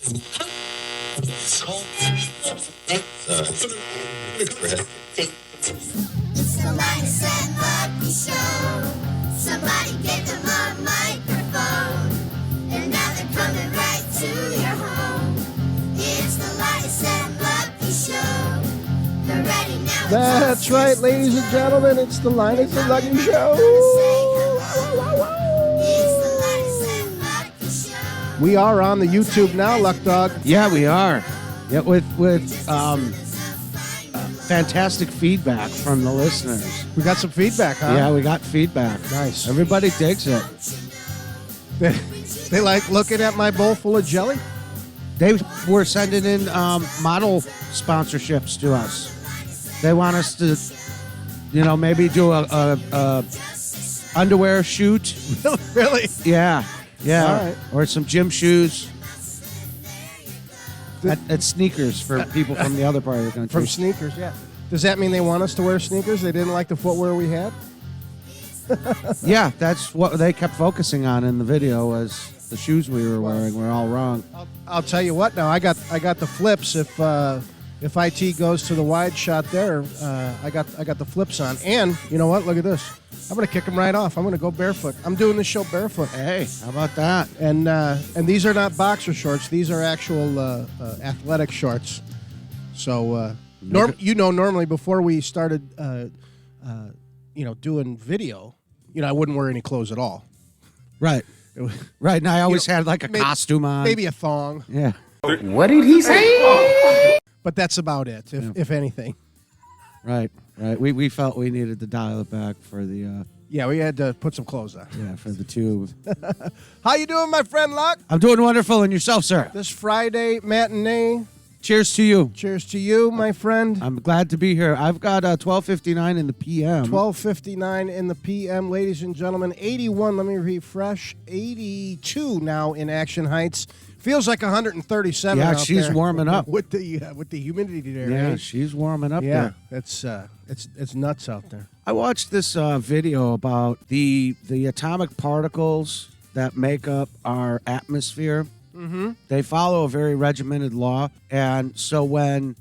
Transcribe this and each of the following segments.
It's the Linus and Lucky Show. Somebody gave them a microphone, and now they're coming right to your home. It's the Linus and Lucky Show. They're ready now. That's right, ladies and gentlemen. It's the Linus and Lucky Show. It's the Linus and Lucky Show. We are on the YouTube now, Luck Dog. Yeah, we are. Yeah, with fantastic feedback from the listeners. We got some feedback, huh? Yeah, we got feedback. Nice. Everybody digs it. They like looking at my bowl full of jelly? They were sending in model sponsorships to us. They want us to, maybe do a underwear shoot. Really? Yeah. All right. Or some gym shoes. At sneakers for people from the other part of the country. From sneakers, yeah. Does that mean they want us to wear sneakers? They didn't like the footwear we had? Yeah, that's what they kept focusing on in the video was the shoes we were wearing were all wrong. I'll tell you what now. I got the flips. If IT goes to the wide shot there, I got the flips on. And you know what? Look at this. I'm gonna kick them right off. I'm gonna go barefoot. I'm doing this show barefoot. Hey, how about that? And these are not boxer shorts. These are actual athletic shorts. So normally before we started doing video, I wouldn't wear any clothes at all. Right. Right. And I always had like a costume on. Maybe a thong. Yeah. What did he say? But that's about it, if anything. Right. We felt we needed to dial it back for the Yeah, we had to put some clothes on. yeah, for the tube. How you doing, my friend Locke? I'm doing wonderful, and yourself, sir. This Friday matinee. Cheers to you. Cheers to you, my friend. I'm glad to be here. I've got 12:59 in the PM. 12:59 in the PM, ladies and gentlemen. 81. Let me refresh. 82 now in Action Heights. Feels like 137. Yeah, out she's there. warming up with the humidity there. Yeah, right? she's warming up Yeah, there. it's nuts out there. I watched this video about the atomic particles that make up our atmosphere. Mm-hmm. They follow a very regimented law, and so when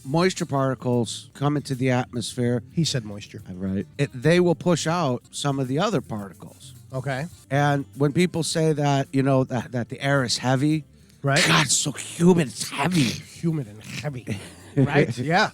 moisture particles come into the atmosphere, He said moisture. right, they will push out some of the other particles. Okay. And when people say that that the air is heavy, Right. God, it's so humid, it's heavy. Humid and heavy. Right? Yeah.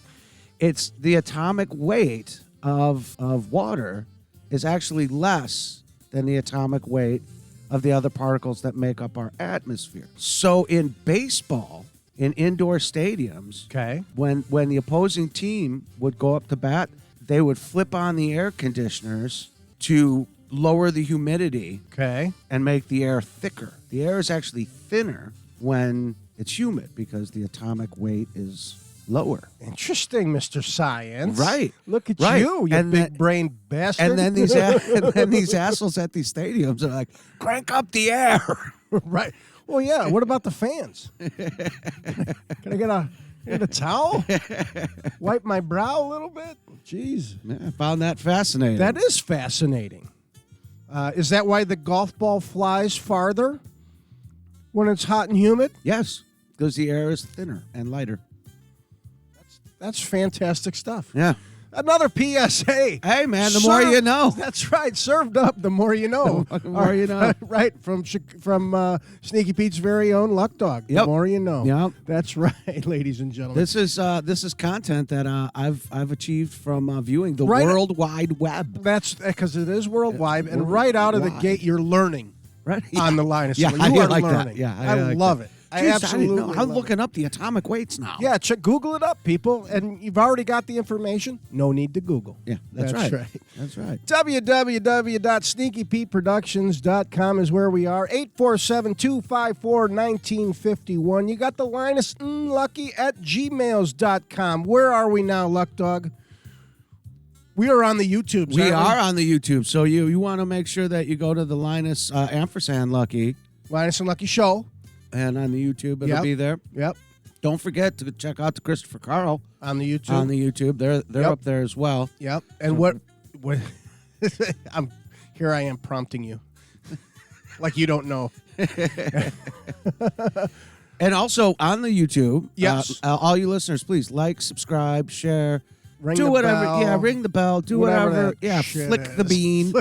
It's the atomic weight of water is actually less than the atomic weight of the other particles that make up our atmosphere. So in baseball, in indoor stadiums, Okay. when the opposing team would go up to bat, they would flip on the air conditioners to lower the humidity Okay. and make the air thicker. The air is actually thinner when it's humid because the atomic weight is lower. Interesting, Mr. Science. Right. Look at Right. you And big brain bastard. And then these assholes at these stadiums are like, crank up the air. Right. Well, yeah. What about the fans? Can I get a towel? Wipe my brow a little bit? Jeez. Yeah, I found that fascinating. That is fascinating. Is that why the golf ball flies farther when it's hot and humid? Yes, because the air is thinner and lighter. That's fantastic stuff. Yeah. Another PSA. Hey, man, the more you know. That's right. Served up, the more you know. The more you know. Right. From Sneaky Pete's very own Luck Dog. Yep. The more you know. Yep. That's right, ladies and gentlemen. This is content that I've achieved from viewing the Right. World Wide Web. That's because it is worldwide, and right out of the gate, you're learning Right. on the line of Yeah, sight. I You are like that. learning. Yeah, I like love that. it. Jeez, I absolutely didn't know. I'm love looking it. up the atomic weights now. Yeah, Google it up, people, and you've already got the information. No need to Google. Yeah, that's right. That's right. www.sneakypeteproductions.com is where we are. 847-254-1951. You got the Linus Lucky at gmails.com. Where are we now, Luck Dog? We are on the YouTube. We are on the YouTube, so you want to make sure that you go to the Linus ampersand Lucky, Linus and Lucky Show. and on the YouTube it'll be there. Yep. Don't forget to check out the Christopher Carl On the YouTube. on the YouTube. They're Yep. up there as well. Yep. And what here I am prompting you. Like you don't know. And also on the YouTube, Yes. all you listeners, please like, subscribe, share, Ring do the whatever. bell. Yeah, ring the bell, do Whatever whatever. that Yeah, shit flick the is. bean,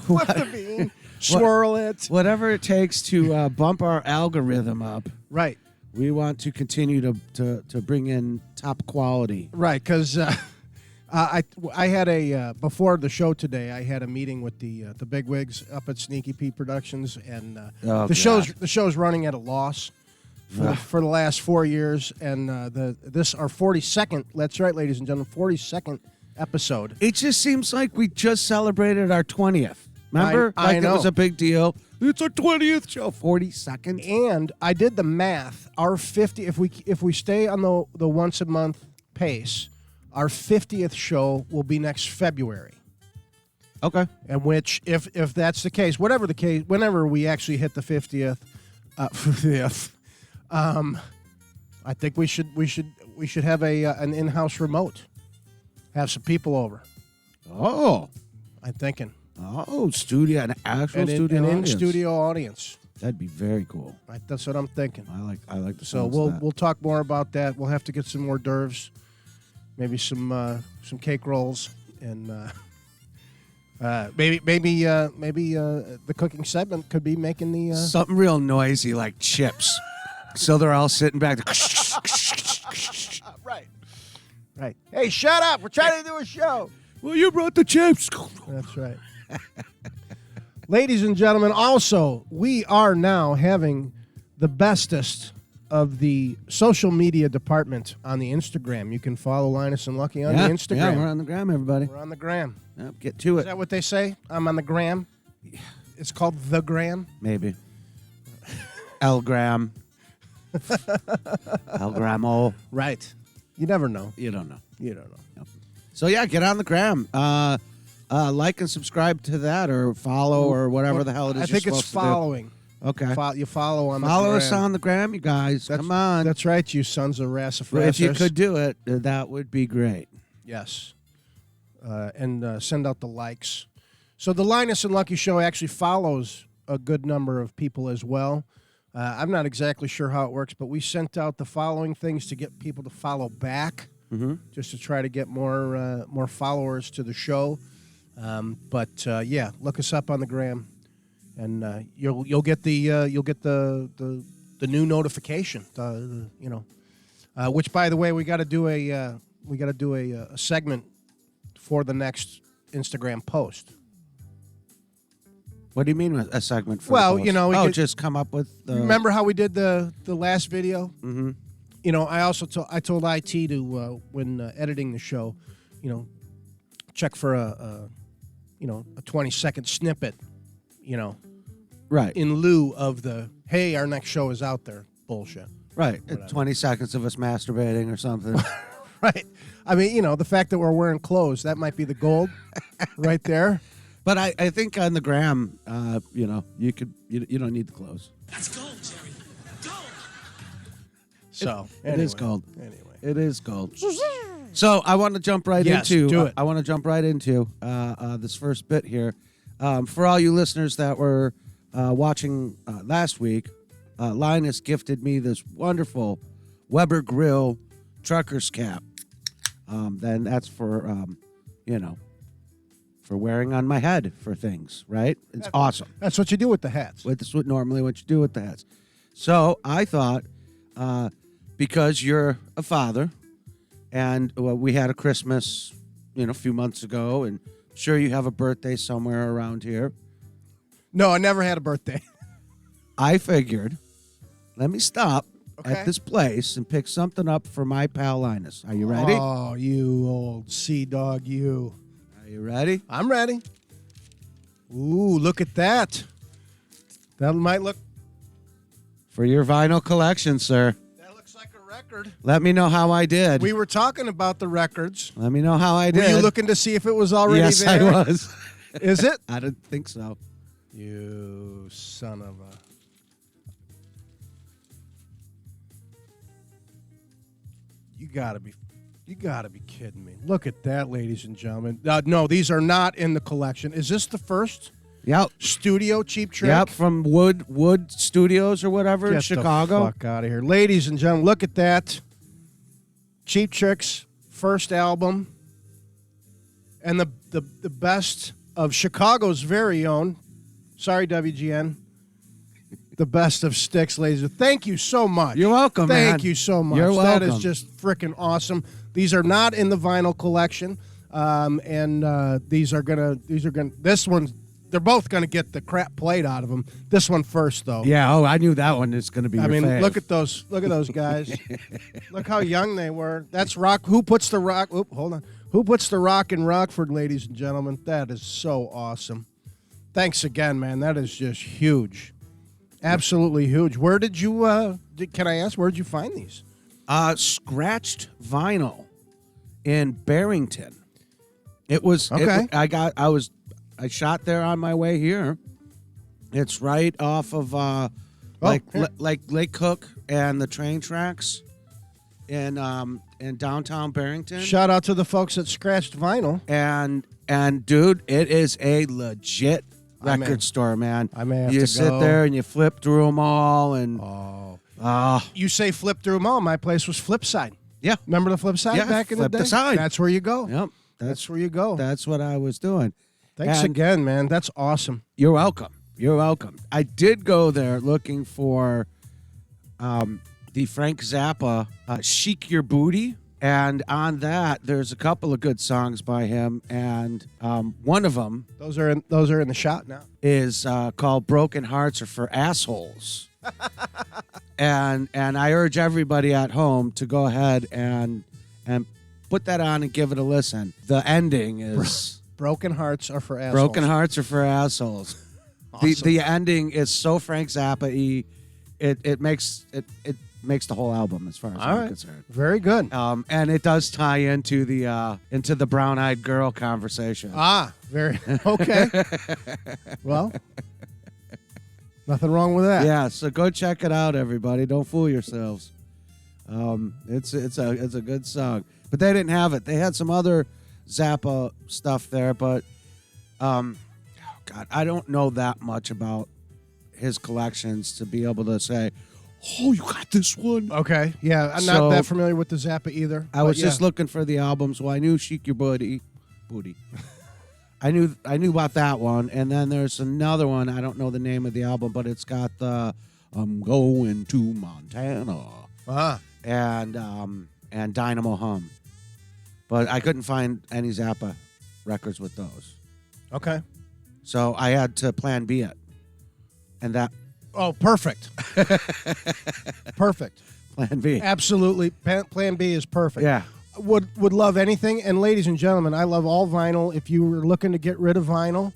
Flip the bean. Swirl it. whatever it takes to bump our algorithm up. Right. We want to continue to bring in top quality. Right, because I had a before the show today. I had a meeting with the bigwigs up at Sneaky Pete Productions, and Oh, the show's God. running at a loss for the last 4 years, and this our 42nd. That's right, ladies and gentlemen, 42nd episode. It just seems like we just celebrated our 20th. Remember? I Like know. it was a big deal. It's our 20th show. 42nd. And I did the math. Our 50, if we stay on the once a month pace, our 50th show will be next February. Okay. And which, if that's the case, whatever the case, whenever we actually hit the 50th, I think we should have an in-house remote, have some people over. Oh. I'm thinking Oh, studio, an actual studio an audience. in-studio audience. That'd be very cool. That's what I'm thinking. I like the So sounds of that. we'll talk more about that. We'll have to get some more d'oeuvres, maybe some cake rolls, and maybe the cooking segment could be making the something real noisy like chips. So they're all sitting back. right. Hey, shut up! We're trying to do a show. Well, you brought the chips. That's right. Ladies and gentlemen, also, we are now having the bestest of the social media department on the Instagram. You can follow Linus and Lucky on the Instagram. Yeah, we're on the gram, everybody. We're on the gram. Yep, get to Is it. that what they say? I'm on the gram. It's called the gram. Maybe. El gram. El gramo. Right. You never know. You don't know. You don't know. So, yeah, get on the gram. Like and subscribe to that or follow or whatever the hell it is I think you're it's supposed to do. following. Okay. You follow on the Follow gram. us on the gram, you guys. Come on. That's right, you sons of Well, if you rassafrassers. could do it, that would be great. Yes. And send out the likes. So the Linus and Lucky Show actually follows a good number of people as well. I'm not exactly sure how it works, but we sent out the following things to get people to follow back, just to try to get more followers to the show. Yeah, look us up on the gram, and you'll get the new notification. Which, by the way, we got to do a segment for the next Instagram post. What do you mean with a segment for Well, the post? you know, we could- just come up with Remember how we did the last video? Mm-hmm. You know, I also told IT to when editing the show, check for a 20-second snippet, Right. in lieu of the hey, our next show is out there bullshit. Right. 20 seconds of us masturbating or something. Right. I mean, the fact that we're wearing clothes, that might be the gold right there. But I think on the gram, you don't need the clothes. That's gold, Jerry. Gold. So It is gold. Anyway. It is gold. So I want to jump right Yes, into. do it. I want to jump right into this first bit here. For all you listeners that were watching last week, Linus gifted me this wonderful Weber Grill trucker's cap. Then that's for for wearing on my head for things, right? It's awesome. That's what you do with the hats. That's what you do with the hats. So I thought, because you're a father, and we had a Christmas, a few months ago, and sure you have a birthday somewhere around here. No, I never had a birthday. I figured, let me stop Okay. at this place and pick something up for my pal Linus. Are you ready? Oh, you old sea dog, you. Are you ready? I'm ready. Ooh, look at that. That might look. For your vinyl collection, sir. That looks like a record. Let me know how I did. We were talking about the records. Let me know how I did. Were you looking to see if it was already Yes, there? I was. Is it? I didn't think so. You son of a. You gotta be kidding me. Look at that, ladies and gentlemen. No, these are not in the collection. Is this the first? Yep. Studio Cheap Trick. Yep, from Wood Studios or whatever in Get Chicago. the fuck out of here. Ladies and gentlemen, look at that. Cheap Trick's first album. And the best of Chicago's very own. Sorry, WGN. The best of Styx, ladies. Thank you so much. You're welcome, man. Thank you so much. You're That welcome. is just freaking awesome. These are not in the vinyl collection. These are gonna this one, they're both gonna get the crap played out of them. This one first though. Yeah, I knew that one is going to be your fave. Look at those guys. Look how young they were. That's rock. Who puts the rock? Oop, hold on. Who puts the rock in Rockford, ladies and gentlemen? That is so awesome. Thanks again, man. That is just huge. Absolutely huge. Where did you can I ask, where did you find these? Scratched vinyl in Barrington. It was Okay. I shot there on my way here. It's right off of here. like Lake Cook and the train tracks in downtown Barrington. Shout out to the folks at Scratched Vinyl. And dude, it is a legit I may- record store, man. I may have you to sit go. there and you flip through them all, and You say flip through them all. My place was Flipside. yeah, Remember the Flipside Yeah, back in the Flip day? the Side. That's where you go. yep. That's where you go. That's what I was doing. Thanks And again, man. That's awesome. You're welcome. You're welcome. I did go there looking for the Frank Zappa "Chic Your Booty," and on that there's a couple of good songs by him, and one of them Those are in the shot now. is called "Broken Hearts Are for Assholes," and I urge everybody at home to go ahead and put that on and give it a listen. The ending is Broken hearts are for assholes. "Broken Hearts Are for Assholes." Awesome. The ending is so Frank Zappa-y. It makes the whole album as far as All I'm right. concerned. Very good. And it does tie into the brown-eyed girl conversation. Very okay. Well, nothing wrong with that. Yeah, so go check it out, everybody. Don't fool yourselves. It's a good song, but they didn't have it. They had some other Zappa stuff there, but God, I don't know that much about his collections to be able to say, "Oh, you got this one." Okay. Yeah, I'm So- not that familiar with the Zappa either. I was but just yeah. looking for the albums. Well, I knew "Chic Your Booty." I knew about that one, and then there's another one. I don't know the name of the album, but it's got the "I'm Going to Montana" and "Dynamo Hum." But I couldn't find any Zappa records with those, Okay. so I had to Plan B it, and that Oh, perfect. Perfect. Plan B. Absolutely. Plan B is perfect. Yeah. Would love anything. And ladies and gentlemen, I love all vinyl. If you were looking to get rid of vinyl,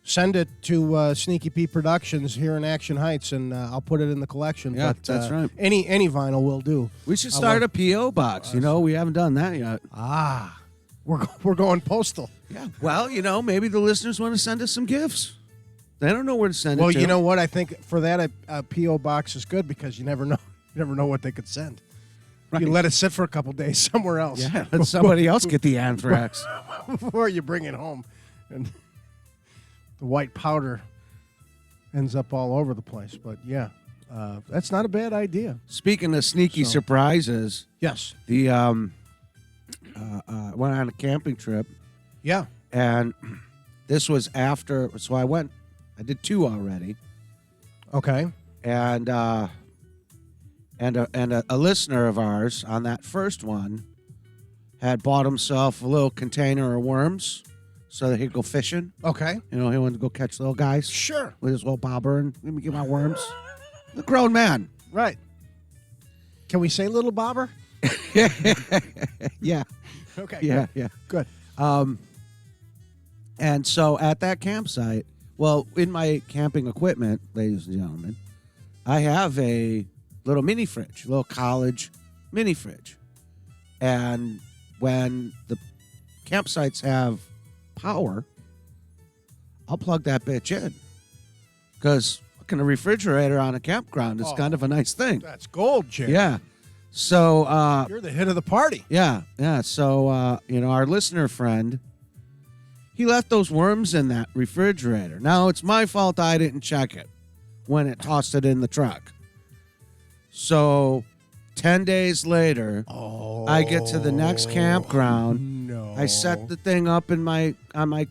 send it to Sneaky Pete Productions here in Action Heights, and I'll put it in the collection. Yeah, but, that's right. Any vinyl will do. We should start a P.O. box. We haven't done that yet. We're going postal. Yeah. Well, maybe the listeners want to send us some gifts. They don't know where to send Well, it to. you know what? I think for that a P.O. box is good because you never know. You never know what they could send. Right. You let it sit for a couple days somewhere else. Yeah, let somebody else get the anthrax. Before you bring it home, and the white powder ends up all over the place. But yeah, that's not a bad idea. Speaking of sneaky surprises, Yes. the went on a camping trip, Yeah. and this was after. So I did 2 already, Okay. and a listener of ours on that first one had bought himself a little container of worms so that he'd go fishing. Okay. He wanted to go catch little guys Sure. with his little bobber and let me get my worms. The grown man. Right. Can we say little bobber? Yeah. Okay. Yeah. Yeah. Good. And so at that campsite, in my camping equipment, ladies and gentlemen, I have a little mini fridge, little college mini fridge. And when the campsites have power, I'll plug that bitch in. Because a refrigerator on a campground is kind of a nice thing. That's gold, Jim. Yeah. So, You're the hit of the party. yeah. So, our listener friend, he left those worms in that refrigerator. Now, it's my fault I didn't check it when it tossed it in the truck. So 10 days later, I get to the next campground. No. I set the thing up on my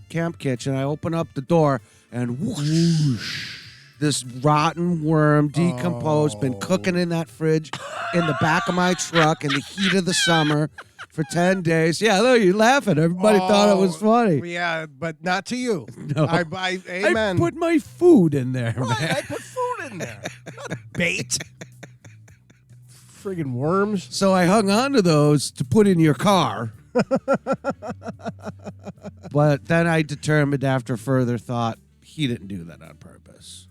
camp kitchen. I open up the door, and whoosh, this rotten worm, decomposed, been cooking in that fridge in the back of my truck in the heat of the summer for 10 days. Yeah, look, you're laughing. Everybody thought it was funny. Yeah, but not to you. No. Amen. I put my food in there, Right, man. I put food in there. Not bait. Friggin' worms. So I hung on to those to put in your car. But then I determined after further thought he didn't do that on purpose.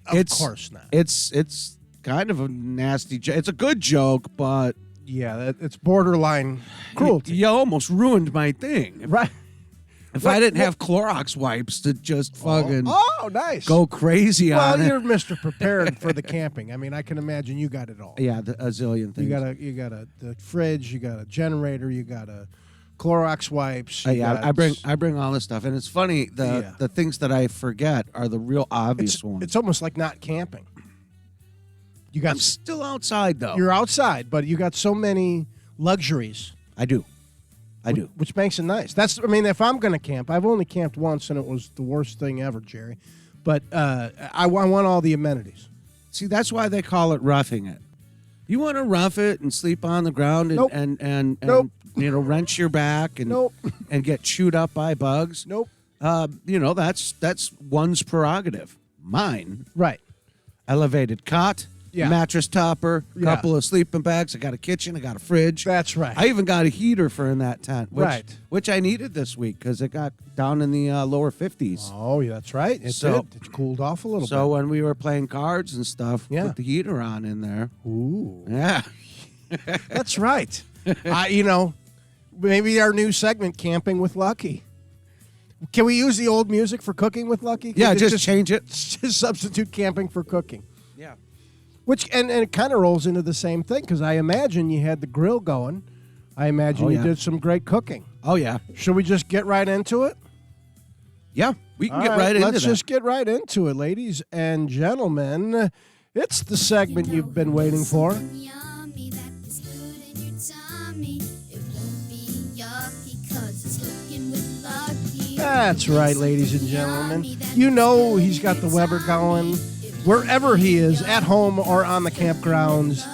Of course not. It's kind of a nasty joke. It's a good joke, but Yeah, it's borderline cruelty. you almost ruined my thing. Right. If I didn't have Clorox wipes to just fucking Oh, nice. go crazy Well, on it. you're Mr. Prepared for the camping. I mean, I can imagine you got it all. Yeah, a zillion things. You got the fridge, you got a generator, you got a Clorox wipes. you got- I bring all this stuff, and it's funny the things that I forget are the real obvious ones. It's almost like not camping. You got I'm still outside though. you're outside, but you got so many luxuries, I do. which makes it nice. I mean, if I'm going to camp, I've only camped once, and it was the worst thing ever, Jerry. But I want all the amenities. See, that's why they call it roughing it. You want to rough it and sleep on the ground and Nope. and Nope. wrench your back and Nope. and get chewed up by bugs. Nope. That's one's prerogative. Mine, Right. elevated cot, Yeah. mattress topper, Yeah. couple of sleeping bags. I got a kitchen. I got a fridge. That's right. I even got a heater for in that tent, Right. which I needed this week because it got down in the lower 50s. Oh, yeah, that's right. It did. It cooled off a little So when we were playing cards and stuff, Yeah. put the heater on in there. bit. Ooh. Yeah. That's right. Maybe our new segment, Camping with Lucky. Can we use the old music for Cooking with Lucky? Yeah, It's just change it. Just substitute camping for cooking. Yeah. Which and it kind of rolls into the same thing because I imagine you had the grill going. I imagine Oh, you yeah. did some great cooking. Oh, yeah. Should we just get right into it? Yeah. We can All get right into let's that. just get right into it, ladies and gentlemen. It's the segment you've been waiting for. Yummy, that is good in your tummy. It won't be yucky 'cause it's cooking with Lucky. That's right, ladies and gentlemen. You know he's got the Weber going. Wherever he is, at home or on the campgrounds,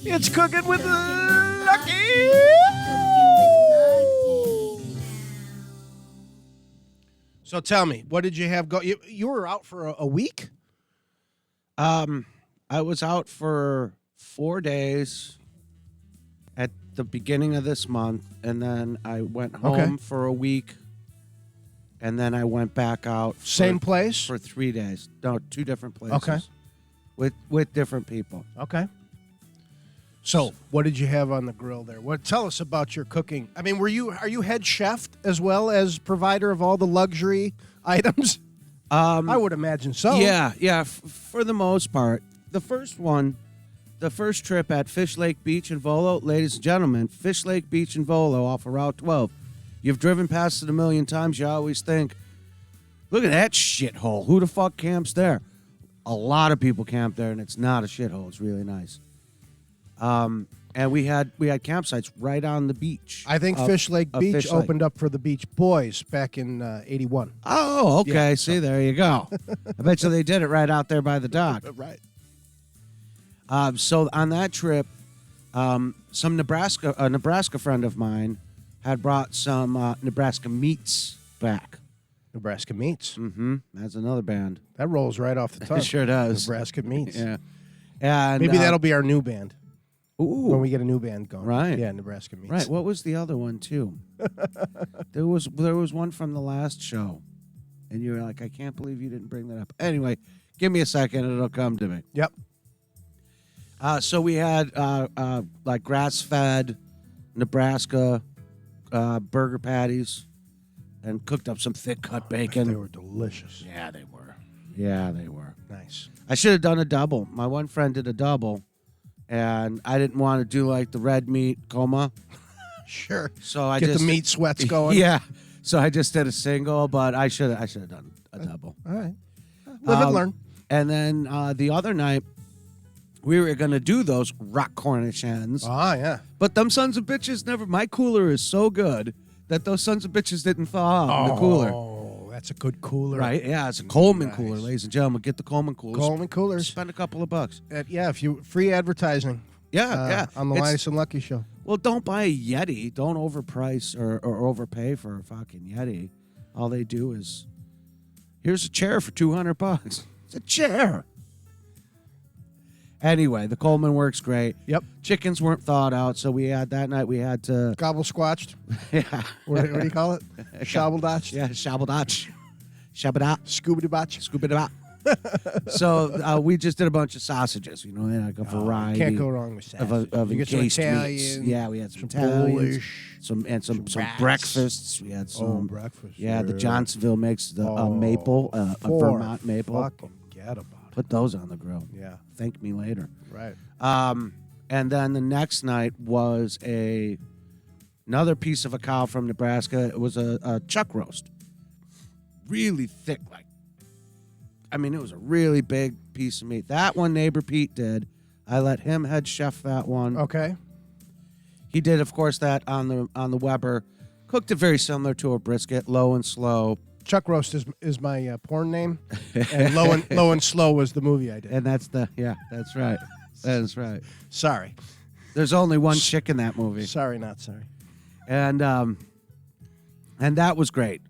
it's Cooking with Lucky. So tell me, what did you have go? You were out for a week? I was out for 4 days at the beginning of this month, and then I went home Okay. for a week, and then I went back out Same place? for 3 days. No, 2 different places. Okay. With different people. Okay. So, what did you have on the grill there? Tell us about your cooking. I mean, are you head chef as well as provider of all the luxury items? I would imagine so. Yeah, for the most part. The first trip at Fish Lake Beach in Volo, ladies and gentlemen, Fish Lake Beach in Volo off of Route 12. You've driven past it a million times. You always think, look at that shithole. Who the fuck camps there? A lot of people camp there, and it's not a shithole. It's really nice. And we had campsites right on the beach. I think of- Fish Lake of Beach Fish Lake. opened up for the Beach Boys back in 81. Oh, okay. Yeah, See, there you go. I bet you they did it right out there by the dock. Right. So on that trip, a Nebraska friend of mine had brought some Nebraska meats back. Nebraska Meats. Mm-hmm. That's another band. That rolls right off the tongue. It sure does. Nebraska Meats. Yeah. And Maybe that'll be our new band ooh, when we get a new band going. Right. Yeah, Nebraska Meats. right. What was the other one too? there was one from the last show, and you were like, I can't believe you didn't bring that up. Anyway, give me a second, it'll come to me. Yep. So we had like grass-fed Nebraska burger patties and cooked up some thick-cut bacon. They were delicious. Yeah, they were. Yeah, they were. Nice. I should have done a double. My one friend did a double, and I didn't want to do like the red meat coma. Sure. So I Get just the meat sweats going. Yeah. So I just did a single, but I should have done a double. All right. Live and learn. And then the other night, we were going to do those rock Cornish hens. Ah, yeah. But them sons of bitches never. My cooler is so good that those sons of bitches didn't thaw out in the cooler. Oh, that's a good cooler. Right? Yeah, it's a Coleman Nice. cooler, ladies and gentlemen. Get the Coleman coolers. Coleman coolers. Spend a couple of bucks. Yeah, if you free advertising. Yeah. On the It's- Linus and Lucky show. Well, don't buy a Yeti. Don't overprice or overpay for a fucking Yeti. All they do is, here's a chair for $200. It's a chair. Anyway, the Coleman works great. Yep. Chickens weren't thawed out, so we had that night. We had to, Gobble squatched. yeah, What do you call it? Shobbledotched. yeah, shabaldach, shabada, Scooby botch. scuba da. So we just did a bunch of sausages. You know, like a variety. Can't go wrong with of, that. of You get some encased meats. Italian. Yeah, we had some some Italians, Polish, some rats. breakfasts. We had some breakfast. Yeah, the Johnsonville makes the maple, a Vermont maple. Fucking get about it. Put those on the grill. Yeah, Thank me later. right. And then the next night was another piece of a cow from Nebraska. It was a chuck roast, really thick. It was a really big piece of meat. That one neighbor Pete did. I let him head chef that one. Okay. He did, of course, that on the Weber. Cooked it very similar to a brisket, low and slow. Chuck Roast is my porn name, and Low and Slow was the movie I did. And that's right. That's right. Sorry, There's only one chick in that movie. sorry, not sorry. And that was great.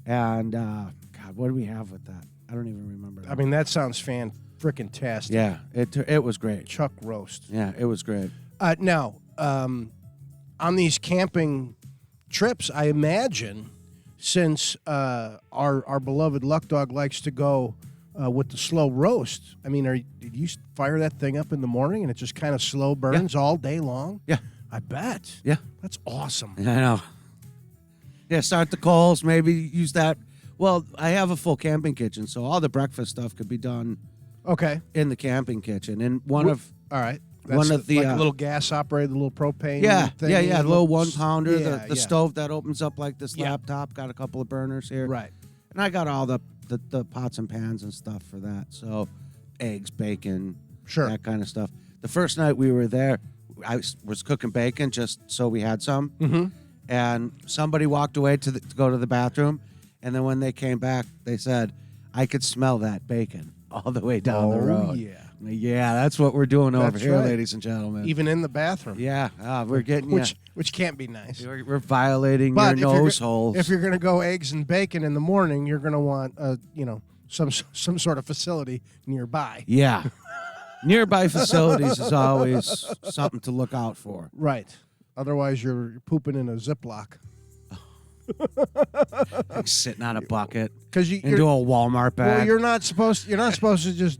And God, what do we have with that? I don't even remember. I mean, that sounds fan-frickin-tastic. yeah, it was great. Chuck Roast. Yeah, it was great. Now, on these camping trips, I imagine, since our beloved Luck Dog likes to go with the slow roast, I mean, did you fire that thing up in the morning and it just kind of slow burns all day long? Yeah, I bet. yeah, That's awesome. I know. Yeah, start the coals. Maybe use that. Well, I have a full camping kitchen, so all the breakfast stuff could be done Okay. in the camping kitchen. And All right. one of the, like a little gas operated, the little propane. Yeah, thing, the little 1-pounder, Yeah, the stove that opens up like this Yeah. laptop, got a couple of burners here. Right. And I got all the pots and pans and stuff for that. So eggs, bacon, Sure. that kind of stuff. The first night we were there, I was cooking bacon just so we had some. Mm-hmm. And somebody walked away to go to the bathroom. And then when they came back, they said, I could smell that bacon all the way down the road. yeah. Yeah, that's what we're doing over That's here, right. ladies and gentlemen. Even in the bathroom. Yeah, we're getting Which can't be nice. We're violating But your nose holes. If you're going to go eggs and bacon in the morning, you're going to want some sort of facility nearby. Yeah. Nearby facilities is always something to look out for. Right. Otherwise, you're pooping in a Ziploc. Like sitting on a bucket Because into a Walmart bag. well, you're not supposed to just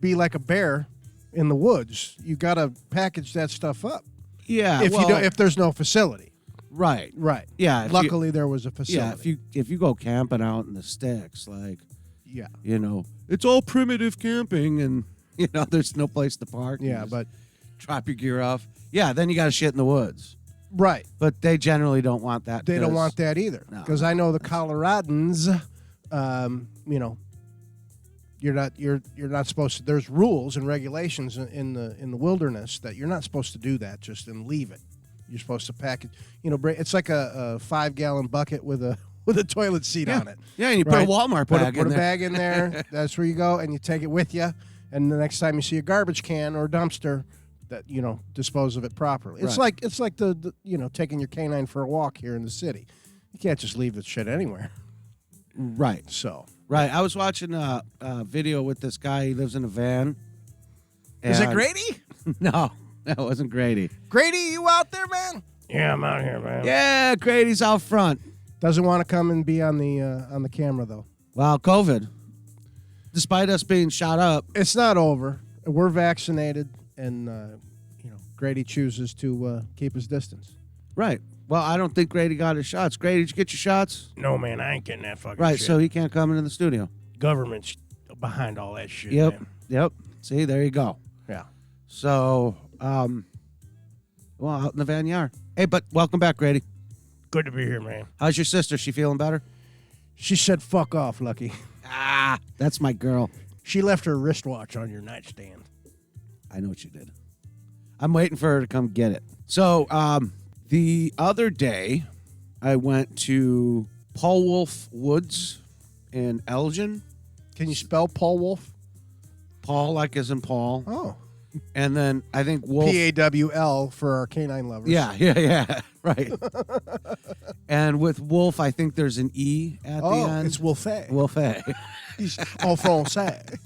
be like a bear in the woods. You got to package that stuff up. yeah. If there's no facility. right. Right. Yeah. if Luckily, there was a you, facility. if you go camping out in the sticks, like Yeah. it's all primitive camping, and there's no place to park. Yeah, You just but drop your gear off. Yeah, then you got to shit in the woods. right. But they generally don't want that. They don't 'cause- want that either. No, Because I know the Coloradans, you're not supposed to. There's rules and regulations in the wilderness that you're not supposed to do that just and leave it. You're supposed to pack it. It's like a 5-gallon bucket with a toilet seat on it. Yeah, and you Right? put a Walmart Put bag a in there. bag in there. That's where you go, and you take it with you. And the next time you see a garbage can or a dumpster, that dispose of it properly. It's Right. like the taking your canine for a walk here in the city. You can't just leave the shit anywhere. Right. So Right. I was watching a video with this guy. He lives in a van. is it and- Grady? No, that wasn't Grady. Grady, you out there, man? Yeah, I'm out here, man. Yeah, Grady's out front. Doesn't want to come and be on the camera though. Well, COVID. Despite us being shot up, It's not over. We're vaccinated, and Grady chooses to keep his distance. right. Well, I don't think Grady got his shots. Grady, did you get your shots? No, man, I ain't getting that fucking Right, so he can't come into the studio. government's behind all that shit. Yep. man. Yep. See, there you go. Yeah. So, well, out in the van you are. Hey, but welcome back, Grady. Good to be here, man. How's your sister? She feeling better? She said, "Fuck off, Lucky." Ah, that's my girl. She left her wristwatch on your nightstand. I know what you did. I'm waiting for her to come get it. So, the other day, I went to Paul Wolf Woods in Elgin. Can you spell Paul Wolf? Paul, like as in Paul. Oh. And then I think Wolf. PAWL for our canine lovers. Yeah. Right. And with Wolf, I think there's an E at the end. It's Wolfet. Wolfet. He's en français.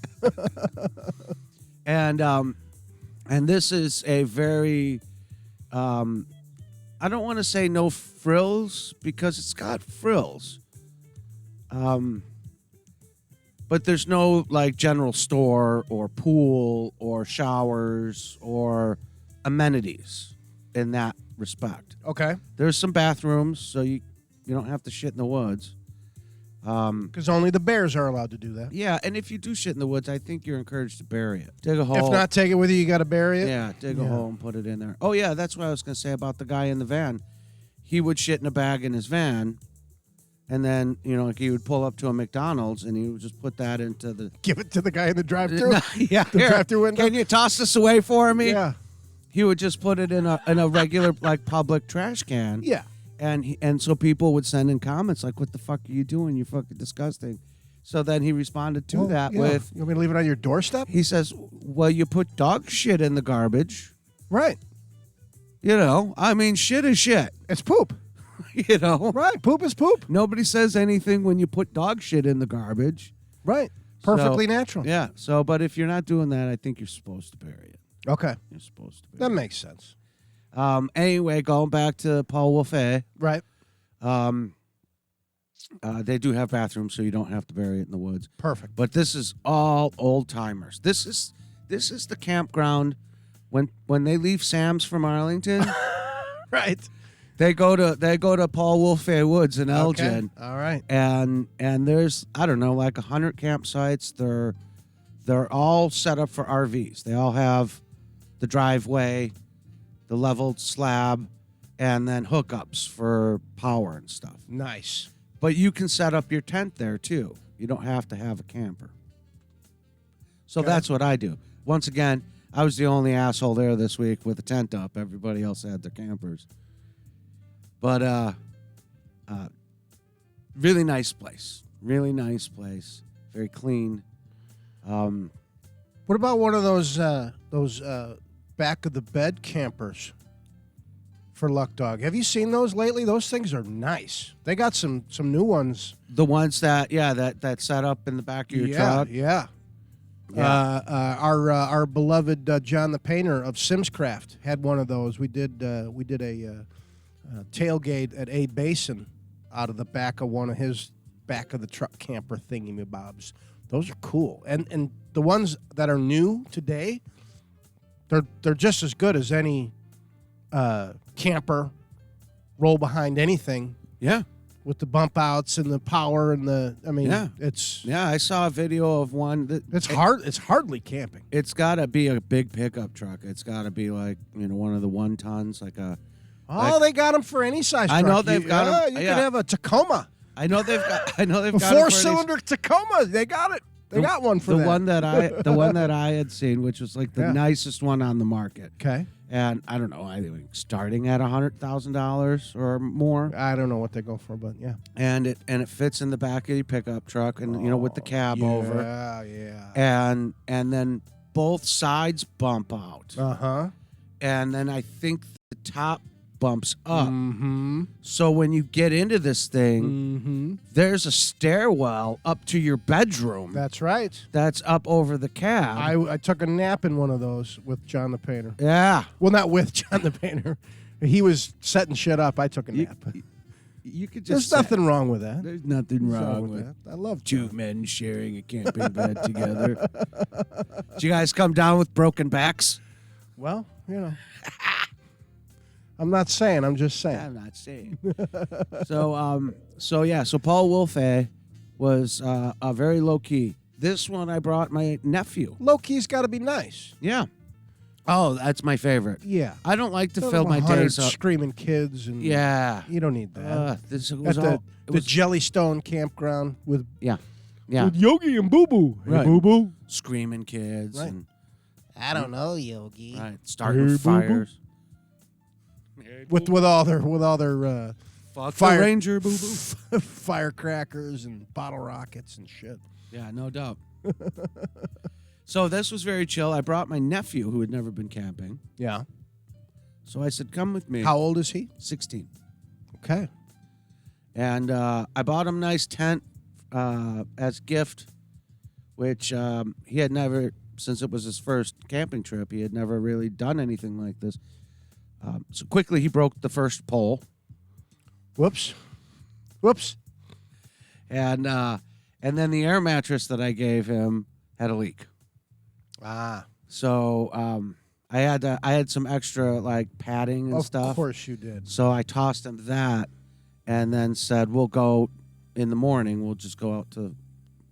And this is a very, I don't want to say no frills because it's got frills. But there's no like general store or pool or showers or amenities in that respect. Okay. There's some bathrooms, so you don't have to shit in the woods. Because only the bears are allowed to do that. Yeah, and if you do shit in the woods, I think you're encouraged to bury it. Dig a hole. If not, take it with you. You got to bury it. Yeah, dig a hole and put it in there. Oh, yeah, that's what I was going to say about the guy in the van. He would shit in a bag in his van, and then, like he would pull up to a McDonald's, and he would just put that into the... Give it to the guy in the drive-thru. Yeah, The drive-thru window. Can you toss this away for me? Yeah. He would just put it in a regular, like, public trash can. Yeah. And so people would send in comments like, "What the fuck are you doing? You're fucking disgusting." So then he responded to that with, "You want me to leave it on your doorstep?" he says, "Well, you put dog shit in the garbage. Right. I mean, shit is shit. It's poop. Right. Poop is poop. Nobody says anything when you put dog shit in the garbage. Right. Perfectly So, natural. Yeah. So, but if you're not doing that, I think you're supposed to bury it. Okay. You're supposed to bury That it. makes sense. Anyway, going back to Paul Wolfet. Right. They do have bathrooms, so you don't have to bury it in the woods. Perfect. But this is all old timers. This is the campground when they leave Sam's from Arlington. Right. They go to Paul Wolfet Woods in Elgin. Okay. All right. And there's, I don't know, like 100 campsites. They're all set up for RVs. They all have the driveway, the leveled slab, and then hookups for power and stuff. Nice. But you can set up your tent there too. You don't have to have a camper. So Okay. that's what I do. Once again, I was the only asshole there this week with a tent up. Everybody else had their campers. But really nice place. Really nice place. Very clean. What about one of those back of the bed campers for Luck Dog? Have you seen those lately? Those things are nice. They got some new ones. The ones that set up in the back of your truck. Yeah. Our beloved John the Painter of Simscraft had one of those. We did a tailgate at A Basin out of the back of one of his back of the truck camper thingy-mabobs. Those are cool. And the ones that are new today, they're just as good as any camper roll behind anything. Yeah. With the bump outs and the power and it's I saw a video of one it's hardly camping. It's got to be a big pickup truck. It's got to be like, one of the 1 tons, like a. They got them for any size truck. I know they've got 'em. You Yeah. can have a Tacoma. I know they've got. A got 'em for 4-cylinder Tacoma. They got it. They got one for the that. one that I had seen, which was like the Yeah. nicest one on the market. Okay. And I don't know, I think starting at $100,000 or more. I don't know what they go for, but yeah. And it fits in the back of your pickup truck, and with the cab over. Yeah. And then both sides bump out. Uh-huh. And then I think the top bumps up. Mm-hmm. So when you get into this thing, there's a stairwell up to your bedroom. That's right. That's up over the cab. I took a nap in one of those with John the Painter. Yeah. Well, not with John the Painter. He was setting shit up. I took a nap. You could There's just say- nothing wrong with that. There's nothing wrong with that. I love two John. men sharing a camping bed together. Did you guys come down with broken backs? Well, I'm not saying. I'm just saying. I'm not saying. So Paul Wolfet was a very low key. This one I brought my nephew. Low key's got to be nice. Yeah. Oh, that's my favorite. Yeah. I don't like to Don't fill have my 100 days up. screaming kids and Yeah. you don't need that. This At was the, all. It was, Jellystone campground with yeah. Yeah. Yogi and Boo Boo. Hey, Right. Boo Boo. Screaming kids. Right. And I don't know, Yogi. right. Starting Hey, boo-boo. fires. With all their Fuck fire- the Ranger, boo-boo. firecrackers and bottle rockets and shit. Yeah, no doubt. So this was very chill. I brought my nephew who had never been camping. Yeah. So I said, come with me. How old is he? 16. Okay. And I bought him a nice tent as gift, which he had never, since it was his first camping trip, he had never really done anything like this. So quickly he broke the first pole. Whoops. And then the air mattress that I gave him had a leak. Ah. So I had some extra like padding and stuff. Of course you did. So I tossed him that, and then said, "We'll go in the morning. We'll just go out to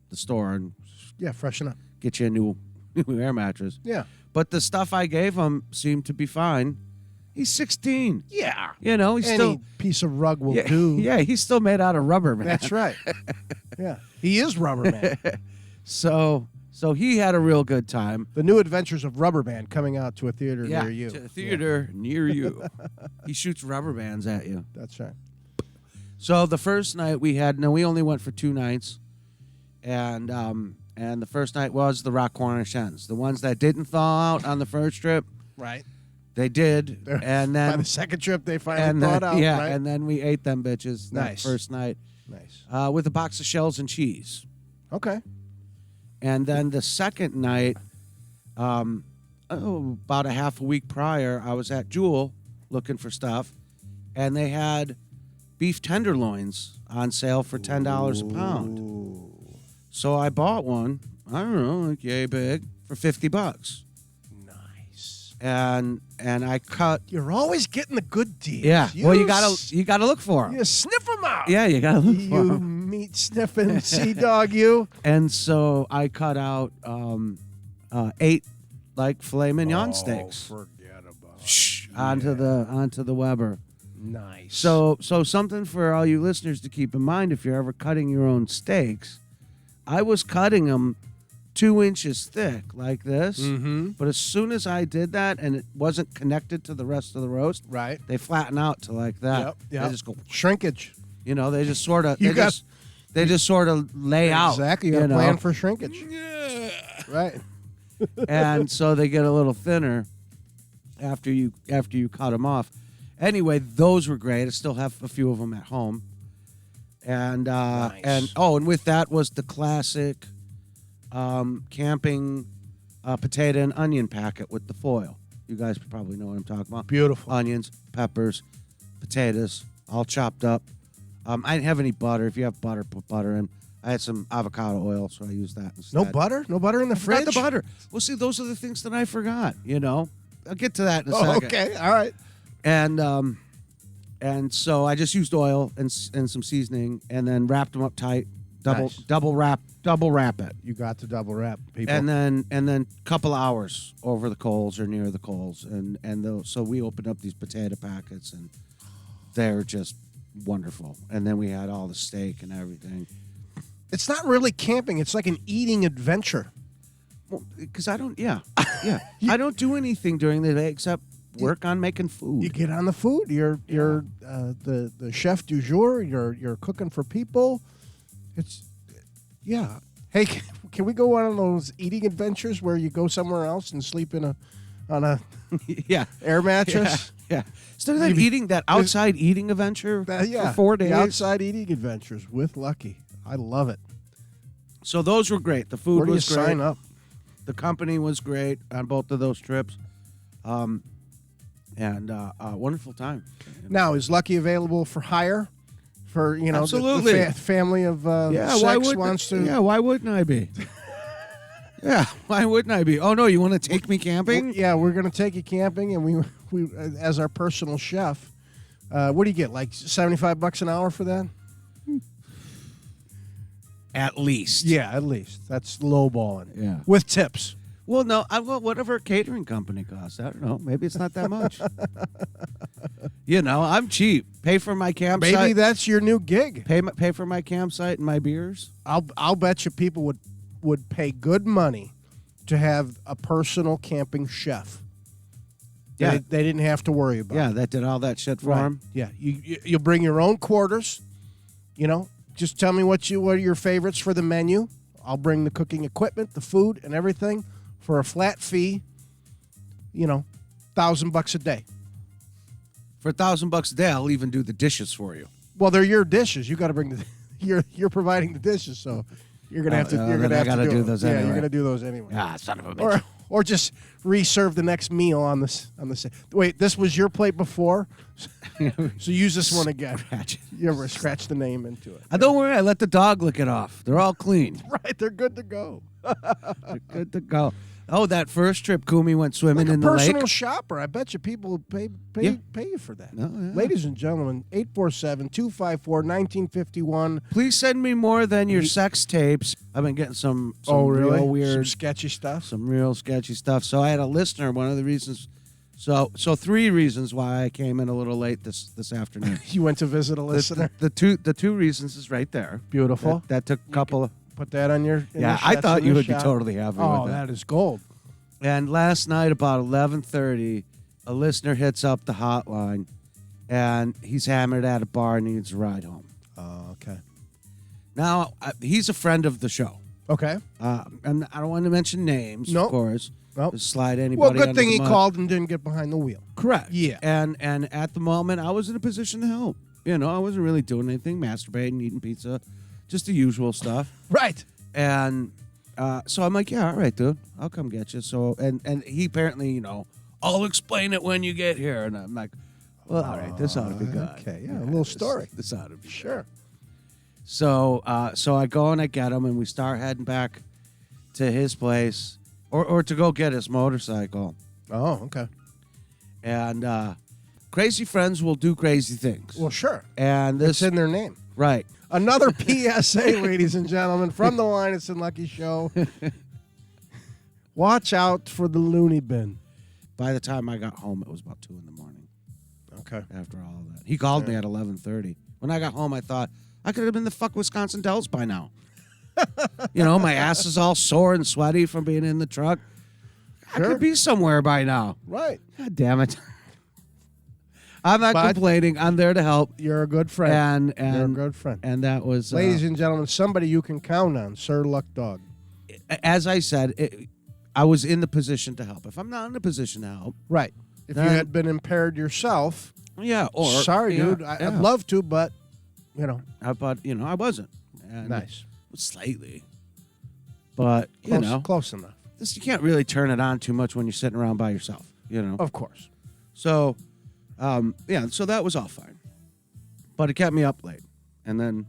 the store and Yeah, freshen up. get you a new air mattress." Yeah. But the stuff I gave him seemed to be fine. He's 16. Yeah. You know, he's Any still piece of rug will yeah, do. yeah, he's still made out of rubber, man. That's right. Yeah. He is Rubber Man. So he had a real good time. The New Adventures of Rubber Man coming out to a theater Yeah, near you. to a theater near you. He shoots rubber bands at you. That's right. So the first night we only went for 2 nights, and the first night was the Rock Cornish hens. The ones that didn't thaw out on the first trip, Right. they did, and By then the second trip, they finally thawed out. yeah, right? and then we ate them bitches that Nice. first night Nice. with a box of shells and cheese. Okay. And then the second night, about a half a week prior, I was at Jewel looking for stuff, and they had beef tenderloins on sale for $10 a pound. Ooh. So I bought one, I don't know, like yay big, for $50. Nice. And I cut. You're always getting the good deals. Yeah. Well, you gotta look for them. You sniff them out. Yeah, you gotta look for You them. meat sniffing sea dog, you. And so I cut out 8 like filet mignon steaks Forget about it. Shh, onto the Weber. Nice. So something for all you listeners to keep in mind if you're ever cutting your own steaks. I was cutting them 2 inches thick like this, but as soon as I did that and it wasn't connected to the rest of the roast, right. they flatten out to like that. Yep. They just go, Shrinkage. you know, they just sort of You they just sort of lay out. Exactly. You got to plan for shrinkage. Right. And so they get a little thinner after you cut them off. Anyway, those were great. I still have a few of them at home. And Nice. and with that was the classic camping potato and onion packet with the foil. You guys probably know what I'm talking about. Beautiful. Onions, peppers, potatoes, all chopped up. I didn't have any butter. If you have butter, put butter in. I had some avocado oil, so I used that instead. No butter? No butter in the Forgot fridge? the butter. Well, see, those are the things that I forgot. You know, I'll get to that in a Oh, second. okay. All right. And so I just used oil and some seasoning, and then wrapped them up tight. Nice. Double wrap it, You got to double wrap, people. and then couple hours over the coals or near the coals, so we opened up these potato packets, and they're just wonderful. And then we had all the steak and everything. It's not really camping. It's like an eating adventure. Well, because I don't I don't do anything during the day except work on making food. You get on the food. You're the chef du jour. You're cooking for people. It's yeah. Hey, can we go on those eating adventures where you go somewhere else and sleep on a yeah. air mattress? Yeah. Instead of that eating that outside eating adventure Yeah. for 4 days. The outside eating adventures with Lucky. I love it. So those were great. The food Where do you was great. sign up? The company was great on both of those trips. And a wonderful time. Now, is Lucky available for hire? For Absolutely. the family of sex wants to. Yeah, why wouldn't I be? Yeah, why wouldn't I be? Oh no, you want to take me camping? Yeah, we're gonna take you camping, and we as our personal chef. What do you get? Like $75 an hour for that? At least. Yeah, at least that's lowballing. Yeah. With tips. Well, no, whatever a catering company costs. I don't know. Maybe it's not that much. I'm cheap. Pay for my campsite. Maybe that's your new gig. Pay for my campsite and my beers. I'll bet you people would pay good money to have a personal camping chef. Yeah. They didn't have to worry about. Yeah, that did all that shit for Right. them. Yeah, you'll bring your own quarters. Just tell me what are your favorites for the menu. I'll bring the cooking equipment, the food, and everything for a flat fee. $1,000 a day. For $1,000 a day, I'll even do the dishes for you. Well, they're your dishes. You got to bring the. You're providing the dishes, so you're gonna have to. You're gonna I have gotta to do do those Yeah, anyway. you're gonna do those anyway. Ah, son of a bitch. Or just reserve the next meal on this. Wait, this was your plate before, so use this one again. Scratch it. You ever scratch the name into it? Don't worry, I let the dog lick it off. They're all clean. Right, they're good to go. They're good to go. Oh, that first trip, Kumi went swimming Like in a the lake. personal shopper. I bet you people would pay Yeah. you for that. No, yeah. Ladies and gentlemen, 847-254-1951. Please send me more than your sex tapes. I've been getting some real weird, Some sketchy stuff. some real sketchy stuff. So I had a listener. One of the reasons, so 3 reasons why I came in a little late this afternoon. You went to visit a listener. The two reasons is right there. Beautiful. That took a couple of. Put that on your. in Yeah, your I shots thought in you your would be shot. totally happy Oh, with that. that is gold. And last night about 11:30, a listener hits up the hotline, and he's hammered at a bar and needs a ride home. Oh, okay. Now he's a friend of the show. Okay. And I don't want to mention names, Nope. of course. Nope. Just slide anybody. Well, good under thing the he mud. called and didn't get behind the wheel. Correct. Yeah. And at the moment, I was in a position to help. I wasn't really doing anything, masturbating, eating pizza, just the usual stuff. Right. And so I'm like, yeah, all right, dude, I'll come get you. So and he apparently, I'll explain it when you get here. And I'm like, well, all right, this ought to be good. Okay, yeah, a little story. This ought to be Sure. good. So I go and I get him, and we start heading back to his place, or to go get his motorcycle. Oh, okay. And crazy friends will do crazy things. Well, sure. And It's this, in their name. right. Another PSA, ladies and gentlemen, from the Linus and Lucky Show. Watch out for the loony bin. By the time I got home, it was about 2 a.m. Okay. After all of that, he called me at 11:30. When I got home, I thought I could have been the fuck Wisconsin Dells by now. My ass is all sore and sweaty from being in the truck. I Sure. could be somewhere by now. Right. God damn it! I'm not But- complaining. I'm there to help. You're a good friend. And You're a good friend. And that was, Ladies and gentlemen, somebody you can count on, Sir Luck Dog. as I said, I was in the position to help. If I'm not in the position to help, Right. If you Then- had been impaired yourself, yeah. Or sorry, yeah, dude. yeah. I'd love to, but, But I wasn't. And nice. slightly. But Close enough. you can't really turn it on too much when you're sitting around by yourself. Of course. So, so that was all fine. But it kept me up late. And then,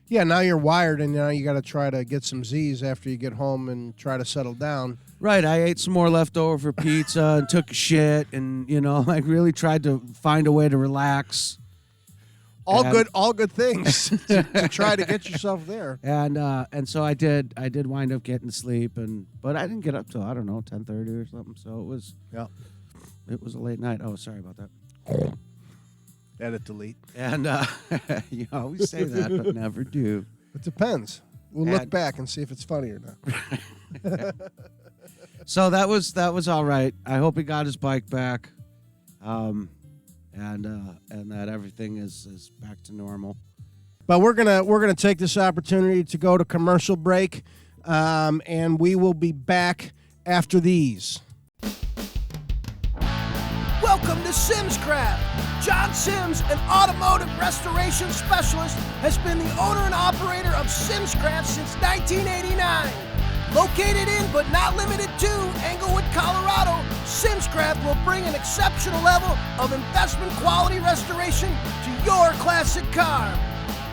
Yeah, now you're wired, and now you got to try to get some Z's after you get home and try to settle down. right, I ate some more leftover pizza and took a shit and, I really tried to find a way to relax. All And- good things to try to get yourself there. And so I did wind up getting to sleep, but I didn't get up till, I don't know, 10:30 or something. So it was a late night. Oh, sorry about that. Edit, delete. And you always say that, but never do. It depends. We'll look And- back and see if it's funny or not. So that was all right. I hope he got his bike back, and that everything is back to normal. But we're gonna take this opportunity to go to commercial break, and we will be back after these. Welcome to Simscraft. John Sims, an automotive restoration specialist, has been the owner and operator of Simscraft since 1989. Located in, but not limited to, Englewood, Colorado, Simscraft will bring an exceptional level of investment quality restoration to your classic car.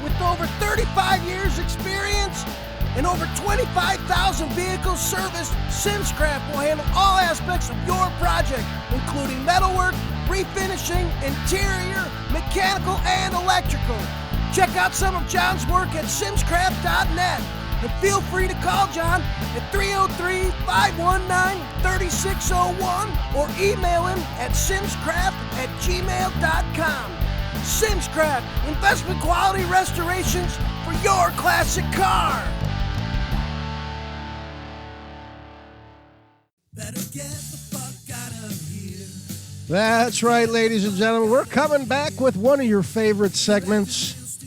With over 35 years experience and over 25,000 vehicles serviced, Simscraft will handle all aspects of your project, including metalwork, refinishing, interior, mechanical, and electrical. Check out some of John's work at simscraft.net. And feel free to call John at 303-519-3601 or email him at simscraft@gmail.com. Simscraft, investment quality restorations for your classic car. Better get the fuck out of here. That's right, ladies and gentlemen. We're coming back with one of your favorite segments.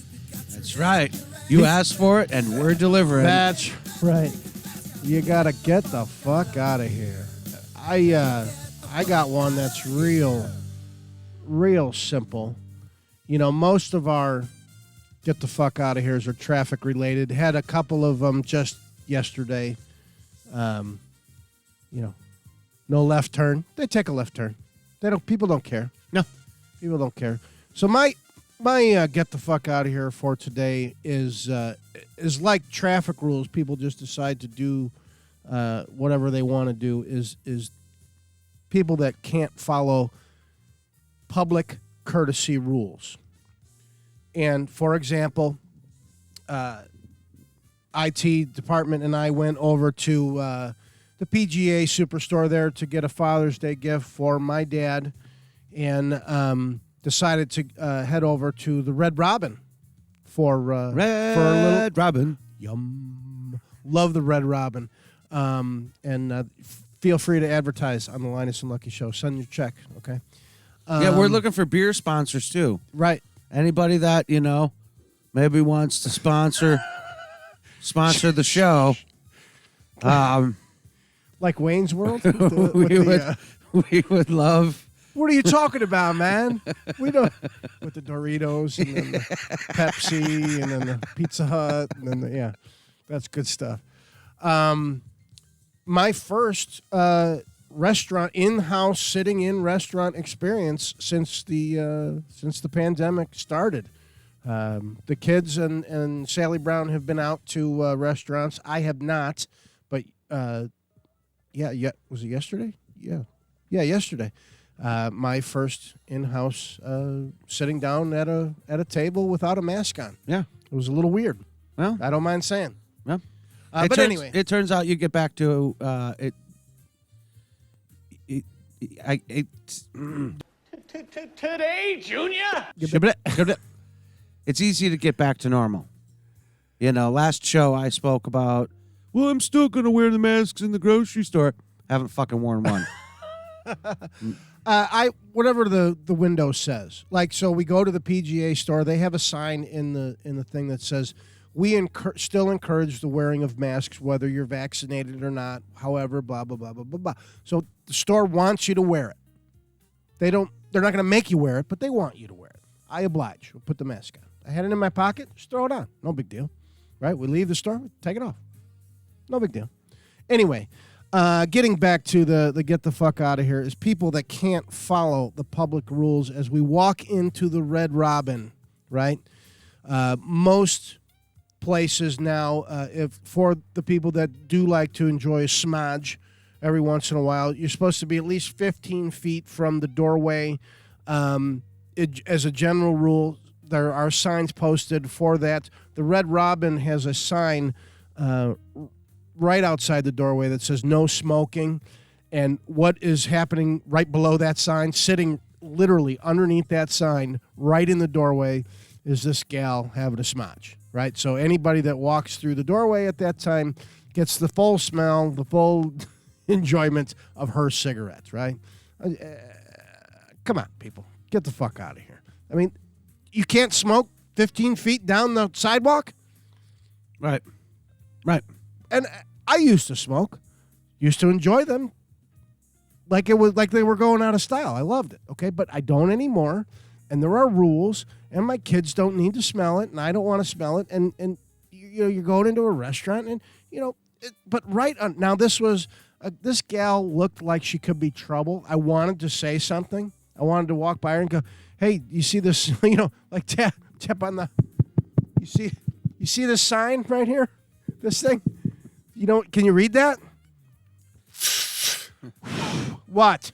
That's right. You asked for it, and we're delivering. That's right. You gotta get the fuck out of here. I got one that's real simple. You know, most of our get the fuck out of here's are traffic related. Had a couple of them just yesterday. No left turn. They take a left turn. People don't care. No. People don't care. So my get the fuck out of here for today is like traffic rules. People just decide to do whatever they want to do. Is people that can't follow public courtesy rules. And for example, IT department and I went over to the PGA Superstore there to get a Father's Day gift for my dad, and decided to head over to the Red Robin for a little Robin. Yum. Love the Red Robin. And feel free to advertise on the Linus and Lucky Show. Send your check, okay? Yeah, we're looking for beer sponsors too. Right. Anybody that, maybe wants to sponsor the show. Like Wayne's World? We would love. What are you talking about, man? We don't. With the Doritos and then the Pepsi and then the Pizza Hut and then that's good stuff. My first restaurant in-house sitting-in restaurant experience since the pandemic started. The kids and Sally Brown have been out to restaurants. I have not, but was it yesterday? Yeah, yesterday. My first in-house sitting down at a table without a mask on. Yeah, it was a little weird. Well, I don't mind saying. Well, anyway, it turns out you get back to it. Today, Junior? It's easy to get back to normal. Last show I spoke about, well, I'm still going to wear the masks in the grocery store. Haven't fucking worn one. Whatever the window says. Like, so we go to the PGA store. They have a sign in the thing that says, we still encourage the wearing of masks, whether you're vaccinated or not, however, blah, blah, blah, blah, blah, blah. So the store wants you to wear it. They're not going to make you wear it, but they want you to wear it. I oblige. We'll put the mask on. I had it in my pocket. Just throw it on. No big deal. Right? We leave the store. Take it off. No big deal. Anyway, getting back to the get the fuck out of here is people that can't follow the public rules as we walk into the Red Robin, right? Most places now, if for the people that do like to enjoy a smudge every once in a while, you're supposed to be at least 15 feet from the doorway. As a general rule, there are signs posted for that. The Red Robin has a sign right outside the doorway that says no smoking. And what is happening right below that sign, sitting literally underneath that sign, right in the doorway, is this gal having a smudge, right? So anybody that walks through the doorway at that time gets the full smell, the full enjoyment of her cigarettes, right? Come on, people. Get the fuck out of here. I mean, you can't smoke 15 feet down the sidewalk? Right. And I used to smoke. Used to enjoy them. Like it was like they were going out of style. I loved it, okay? But I don't anymore. And there are rules, and my kids don't need to smell it, and I don't want to smell it. And you're going into a restaurant, and, but right on. Now, this gal looked like she could be trouble. I wanted to say something. I wanted to walk by her and go, hey, you see this, like tap on the, you see this sign right here? This thing? Can you read that? What?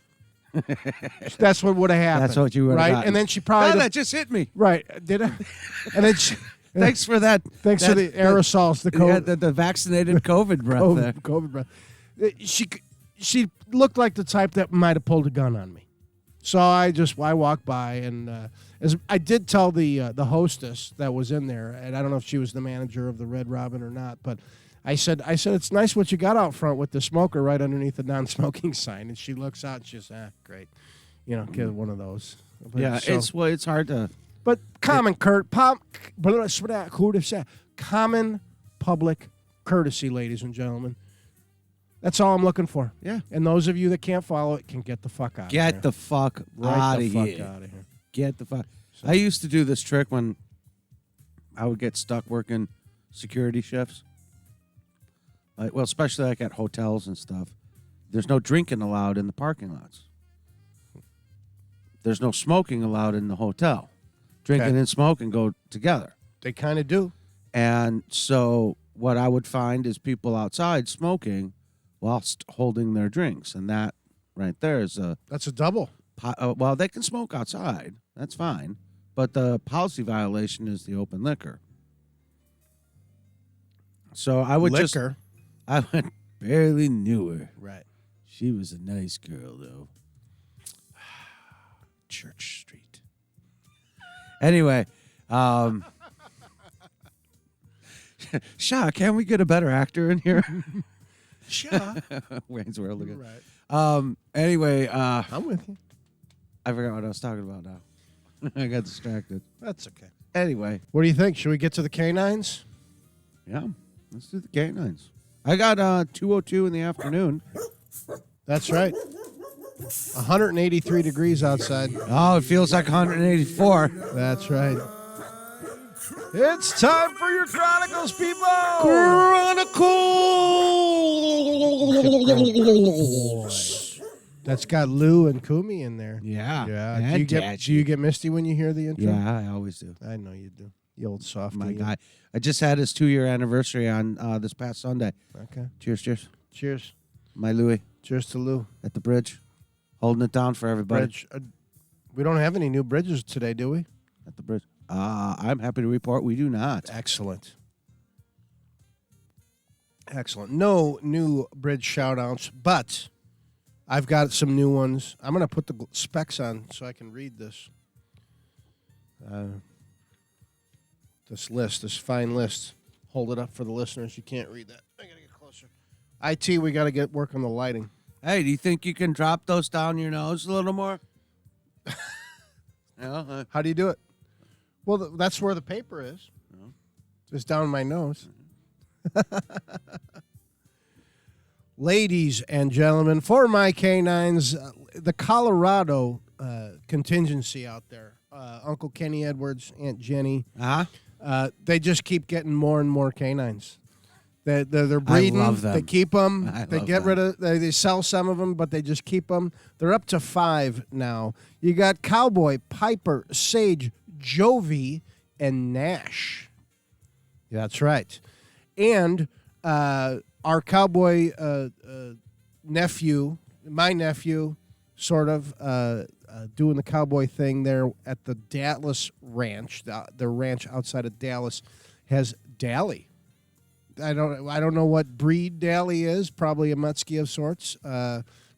That's what would have happened. That's what you would have right? gotten. And then she probably that just hit me. Right. Did I? And Thanks for that. Thanks for the aerosols, the COVID, the vaccinated COVID breath there. COVID breath. She looked like the type that might have pulled a gun on me. So I walked by, and as I did tell the hostess that was in there, and I don't know if she was the manager of the Red Robin or not, but I said it's nice what you got out front with the smoker right underneath the non-smoking sign. And she looks out and she says, great, get one of those. But Yeah, it's hard to. But common common public courtesy, ladies and gentlemen. That's all I'm looking for. Yeah. And those of you that can't follow it can get the fuck out of here. Get the fuck out of here. Get the fuck. I used to do this trick when I would get stuck working security shifts. Well, especially like at hotels and stuff. There's no drinking allowed in the parking lots. There's no smoking allowed in the hotel. Drinking and smoking go together. They kind of do. And so what I would find is people outside smoking whilst holding their drinks. And that right there is that's a double. Well, they can smoke outside. That's fine. But the policy violation is the open liquor. So I would I went barely knew her. Right. She was a nice girl, though. Church Street. Anyway, Shaw, can we get a better actor in here? Shaw. Wayne's World again. Right. Anyway, I'm with you. I forgot what I was talking about now. I got distracted. That's okay. Anyway. What do you think? Should we get to the canines? Yeah, let's do the canines. I got 2:02 in the afternoon. That's right. 183 degrees outside. Oh, it feels like 184. That's right. It's time for your Chronicles, people! Chronicles! That's got Lou and Kumi in there. Yeah. Yeah. Do you get misty when you hear the intro? Yeah, I always do. I know you do. You old softy. My guy. I just had his 2-year anniversary on this past Sunday. Okay. Cheers. Cheers. My Louie Cheers to Lou. at the bridge. Holding it down for everybody. Bridge. We don't have any new bridges today, do we? At the bridge. I'm happy to report we do not. Excellent. Excellent. No new bridge shout-outs, but I've got some new ones. I'm going to put the specs on so I can read this. This fine list. Hold it up for the listeners. You can't read that. I got to get closer. IT, we got to work on the lighting. Hey, do you think you can drop those down your nose a little more? No, How do you do it? Well, that's where the paper is. No. Just down my nose. Ladies and gentlemen, for my canines, the Colorado contingency out there, Uncle Kenny Edwards, Aunt Jenny, they just keep getting more and more canines. They're breeding. I love them. They keep them. They love get them. rid of. They sell some of them, but they just keep them. They're up to 5 now. You got Cowboy, Piper, Sage, Jovi, and Nash. That's right. And our cowboy nephew, my nephew, sort of doing the cowboy thing there at the Dallas Ranch, the ranch outside of Dallas, has Dally. I don't know what breed Dally is. Probably a Mutsky of sorts.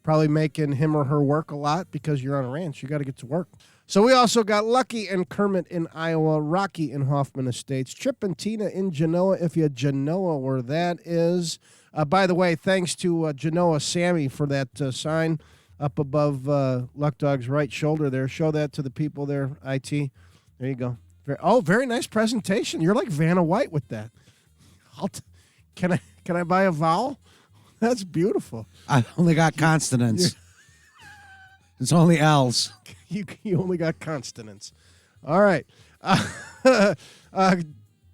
Probably making him or her work a lot because you're on a ranch. You got to get to work. So we also got Lucky and Kermit in Iowa, Rocky in Hoffman Estates, Chip and Tina in Genoa, if you Genoa where that is. By the way, thanks to Genoa Sammy for that sign up above Luck Dog's right shoulder there. Show that to the people there, IT. There you go. Very nice presentation. You're like Vanna White with that. Can I buy a vowel? That's beautiful. I only got consonants. It's only L's. You only got consonants. All right.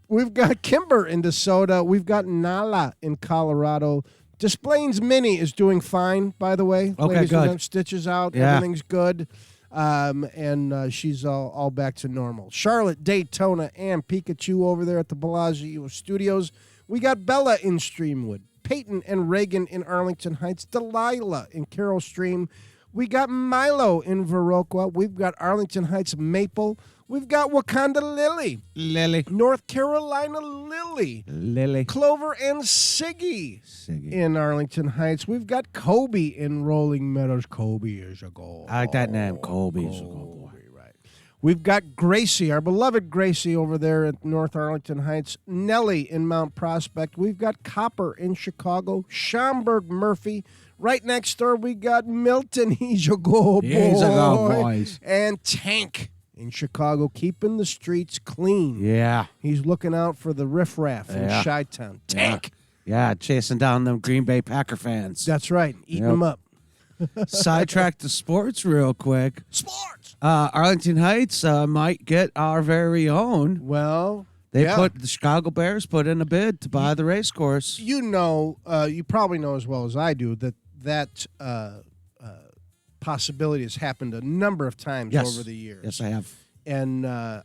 We've got Kimber in DeSoto. We've got Nala in Colorado. Displains Mini is doing fine, by the way. Okay, Ladies and good. them, stitches out. Yeah. Everything's good. And she's all back to normal. Charlotte, Daytona, and Pikachu over there at the Bellagio Studios. We got Bella in Streamwood. Peyton and Reagan in Arlington Heights. Delilah in Carroll Stream. We got Milo in Viroqua. We've got Arlington Heights Maple. We've got Wakanda Lily. Lily. North Carolina Lily. Lily. Clover and Siggy in Arlington Heights. We've got Kobe in Rolling Meadows. Kobe is a goal. I like that name. Kobe is a goal, boy. Right. We've got Gracie, our beloved Gracie over there at North Arlington Heights. Nellie in Mount Prospect. We've got Copper in Chicago. Schaumburg Murphy. Right next door, we got Milton. He's a goal boy. He's a goal boys. And Tank in Chicago, keeping the streets clean. Yeah. He's looking out for the riffraff in Chi-Town. Tank. Yeah, chasing down them Green Bay Packer fans. That's right. Eating them up. Sidetrack to sports real quick. Sports. Arlington Heights might get our very own. Well, The Chicago Bears put in a bid to buy the race course. You know, you probably know as well as I do that possibility has happened a number of times over the years. Yes, I have. And I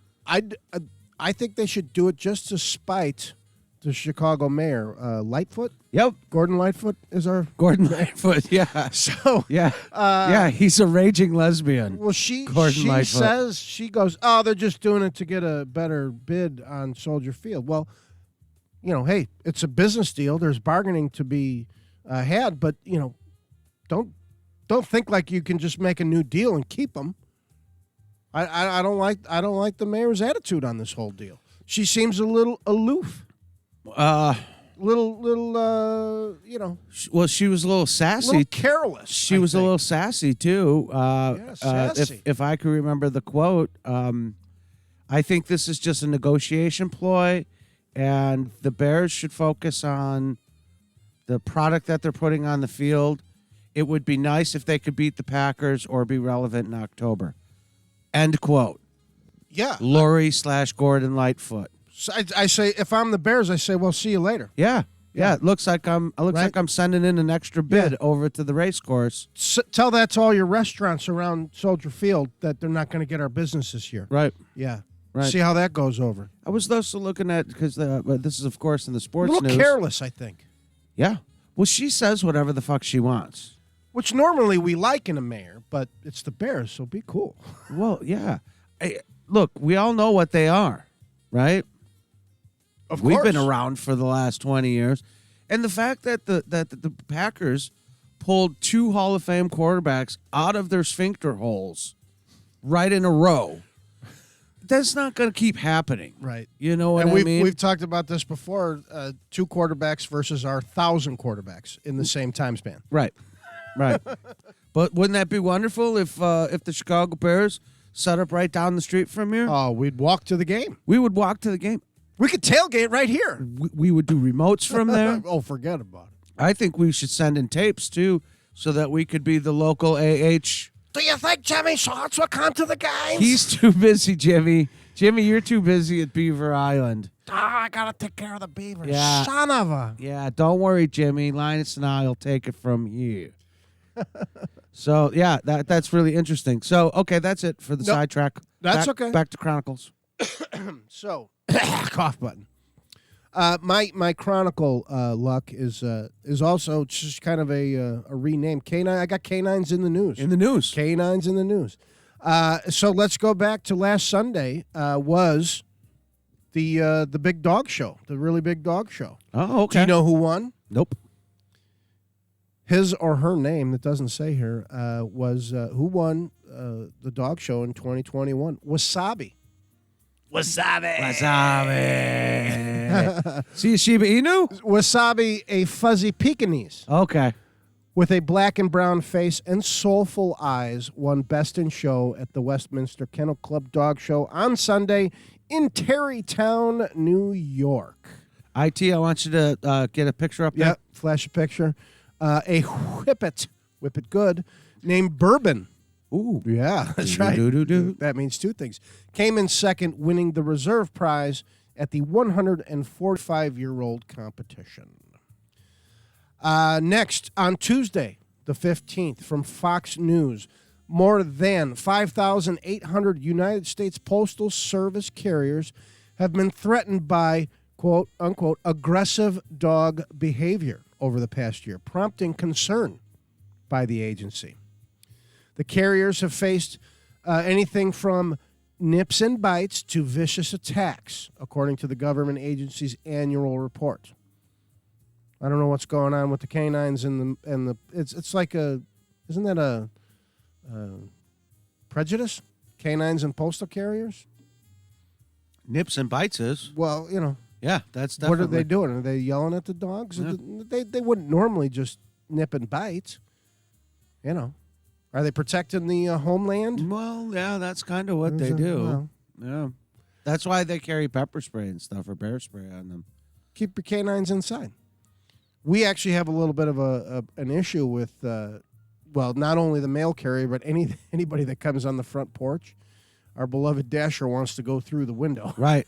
think they should do it just to spite the Chicago mayor, Lightfoot. Yep. Gordon Lightfoot is our Gordon Lightfoot, yeah. So yeah, he's a raging lesbian. Well, she Lightfoot. says, she goes, oh, they're just doing it to get a better bid on Soldier Field. Well, you know, hey, it's a business deal. There's bargaining to be had, but you know, don't think like you can just make a new deal and keep them. I don't like the mayor's attitude on this whole deal. She seems a little aloof. Little, you know. Well, she was a little sassy. A little careless. She was a little sassy, too. Sassy. If I can remember the quote, I think this is just a negotiation ploy, and the Bears should focus on the product that they're putting on the field. It would be nice if they could beat the Packers or be relevant in October. End quote. Yeah. Lori/Gordon Lightfoot. So I say, if I'm the Bears, I say, well, see you later. Yeah. It looks like I'm sending in an extra bid over to the race course. Tell that to all your restaurants around Soldier Field that they're not going to get our business this year. Right. Yeah. Right. See how that goes over. I was also looking at, because this is, of course, in the sports a little news. Careless, I think. Yeah. Well, she says whatever the fuck she wants. Which normally we like in a mayor, but it's the Bears, so be cool. Well, yeah. Look, we all know what they are, right? Of We've course. been around for the last 20 years. And the fact that the Packers pulled 2 Hall of Fame quarterbacks out of their sphincter holes right in a row, that's not going to keep happening. Right. You know what and I mean? We've talked about this before, 2 quarterbacks versus our 1,000 quarterbacks in the same time span. Right. But wouldn't that be wonderful if the Chicago Bears set up right down the street from here? Oh, we'd walk to the game. We would walk to the game. We could tailgate right here. We would do remotes from there. Oh, forget about it. I think we should send in tapes, too, so that we could be the local AH. Do you think Jimmy Schwartz will come to the game? He's too busy, Jimmy. Jimmy, you're too busy at Beaver Island. I got to take care of the Beavers. Yeah. Son of a. Yeah, don't worry, Jimmy. Linus and I will take it from you. So, yeah, that's really interesting. So, okay, that's it for the sidetrack. That's okay. Back to Chronicles. So, cough button. My Chronicle luck is also just kind of a rename. K9. I got K9s in the news. In the news. K9s in the news. So let's go back to last Sunday. Was the big dog show, the really big dog show? Oh, okay. Do you know who won? Nope. His or her name that doesn't say here was who won the dog show in 2021? Wasabi. Wasabi. See a Shiba Inu? Wasabi, a fuzzy Pekingese Okay. with a black and brown face and soulful eyes, won Best in Show at the Westminster Kennel Club Dog Show on Sunday in Tarrytown, New York. IT, I want you to get a picture up there. Yep, flash a picture. A whippet good, named Bourbon. Ooh. Yeah, that's right. Do. That means 2 things. Came in second, winning the reserve prize at the 145-year-old competition. Next, on Tuesday, the 15th, from Fox News, more than 5,800 United States Postal Service carriers have been threatened by, quote, unquote, aggressive dog behavior over the past year, prompting concern by the agency. The carriers have faced anything from nips and bites to vicious attacks, according to the government agency's annual report. I don't know what's going on with the canines and the. It's like isn't that a prejudice? Canines and postal carriers. Nips and bites is. Well, Yeah, that's definitely. what are they doing? Are they yelling at the dogs? Yeah. They wouldn't normally just nip and bite. Are they protecting the homeland? Well, yeah, that's kind of what they do. Yeah. That's why they carry pepper spray and stuff or bear spray on them. Keep your canines inside. We actually have a little bit of an issue with, not only the mail carrier, but anybody that comes on the front porch. Our beloved Dasher wants to go through the window. Right.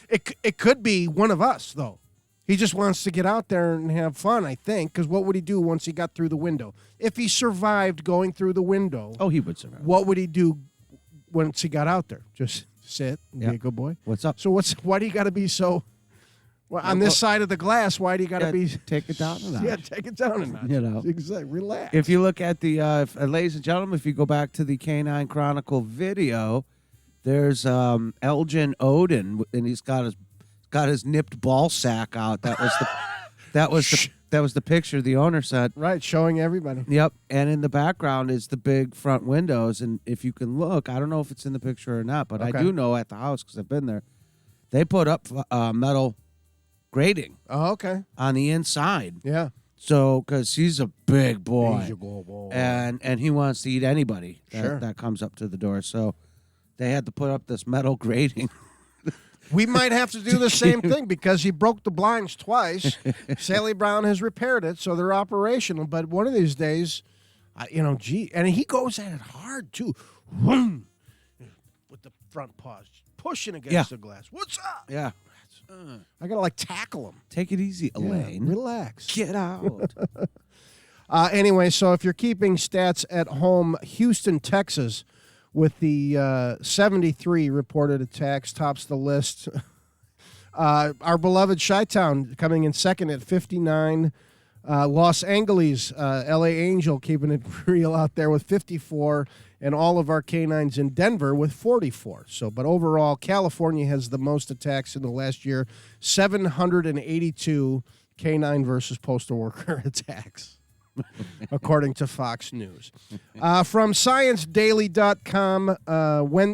It could be one of us, though. He just wants to get out there and have fun, I think, because what would he do once he got through the window? If he survived going through the window, Oh, he would survive. what would he do once he got out there? Just sit and Yeah. be a good boy? What's up? So why do you got to be so... Well, on this side of the glass, why do you got to be... Take it down a notch. Yeah, take it down a notch. Exactly. Relax. If you look at the, ladies and gentlemen, if you go back to the Canine Chronicle video, there's Elgin Odin, and he's got his nipped ball sack out. That was the picture the owner sent. Right, showing everybody. Yep, and in the background is the big front windows, and if you can look, I don't know if it's in the picture or not, but I Okay. do know at the house because I've been there. They put up metal grating Oh, okay. on the inside. Yeah. So, because he's a big boy, He's a good boy. and he wants to eat anybody Sure. that comes up to the door. So, they had to put up this metal grating. We might have to do the same thing because he broke the blinds twice. Sally Brown has repaired it, so they're operational. But one of these days, and he goes at it hard too, Vroom, with the front paws pushing against Yeah. the glass. What's up? Yeah, I gotta tackle him. take it easy, Elaine. Relax. Get out. Anyway, so if you're keeping stats at home, Houston, Texas, with the 73 reported attacks, tops the list. Our beloved Chi-Town coming in second at 59. Los Angeles, LA Angel keeping it real out there with 54, and all of our canines in Denver with 44. So, but overall, California has the most attacks in the last year, 782 canine versus postal worker attacks, according to Fox News. From ScienceDaily.com,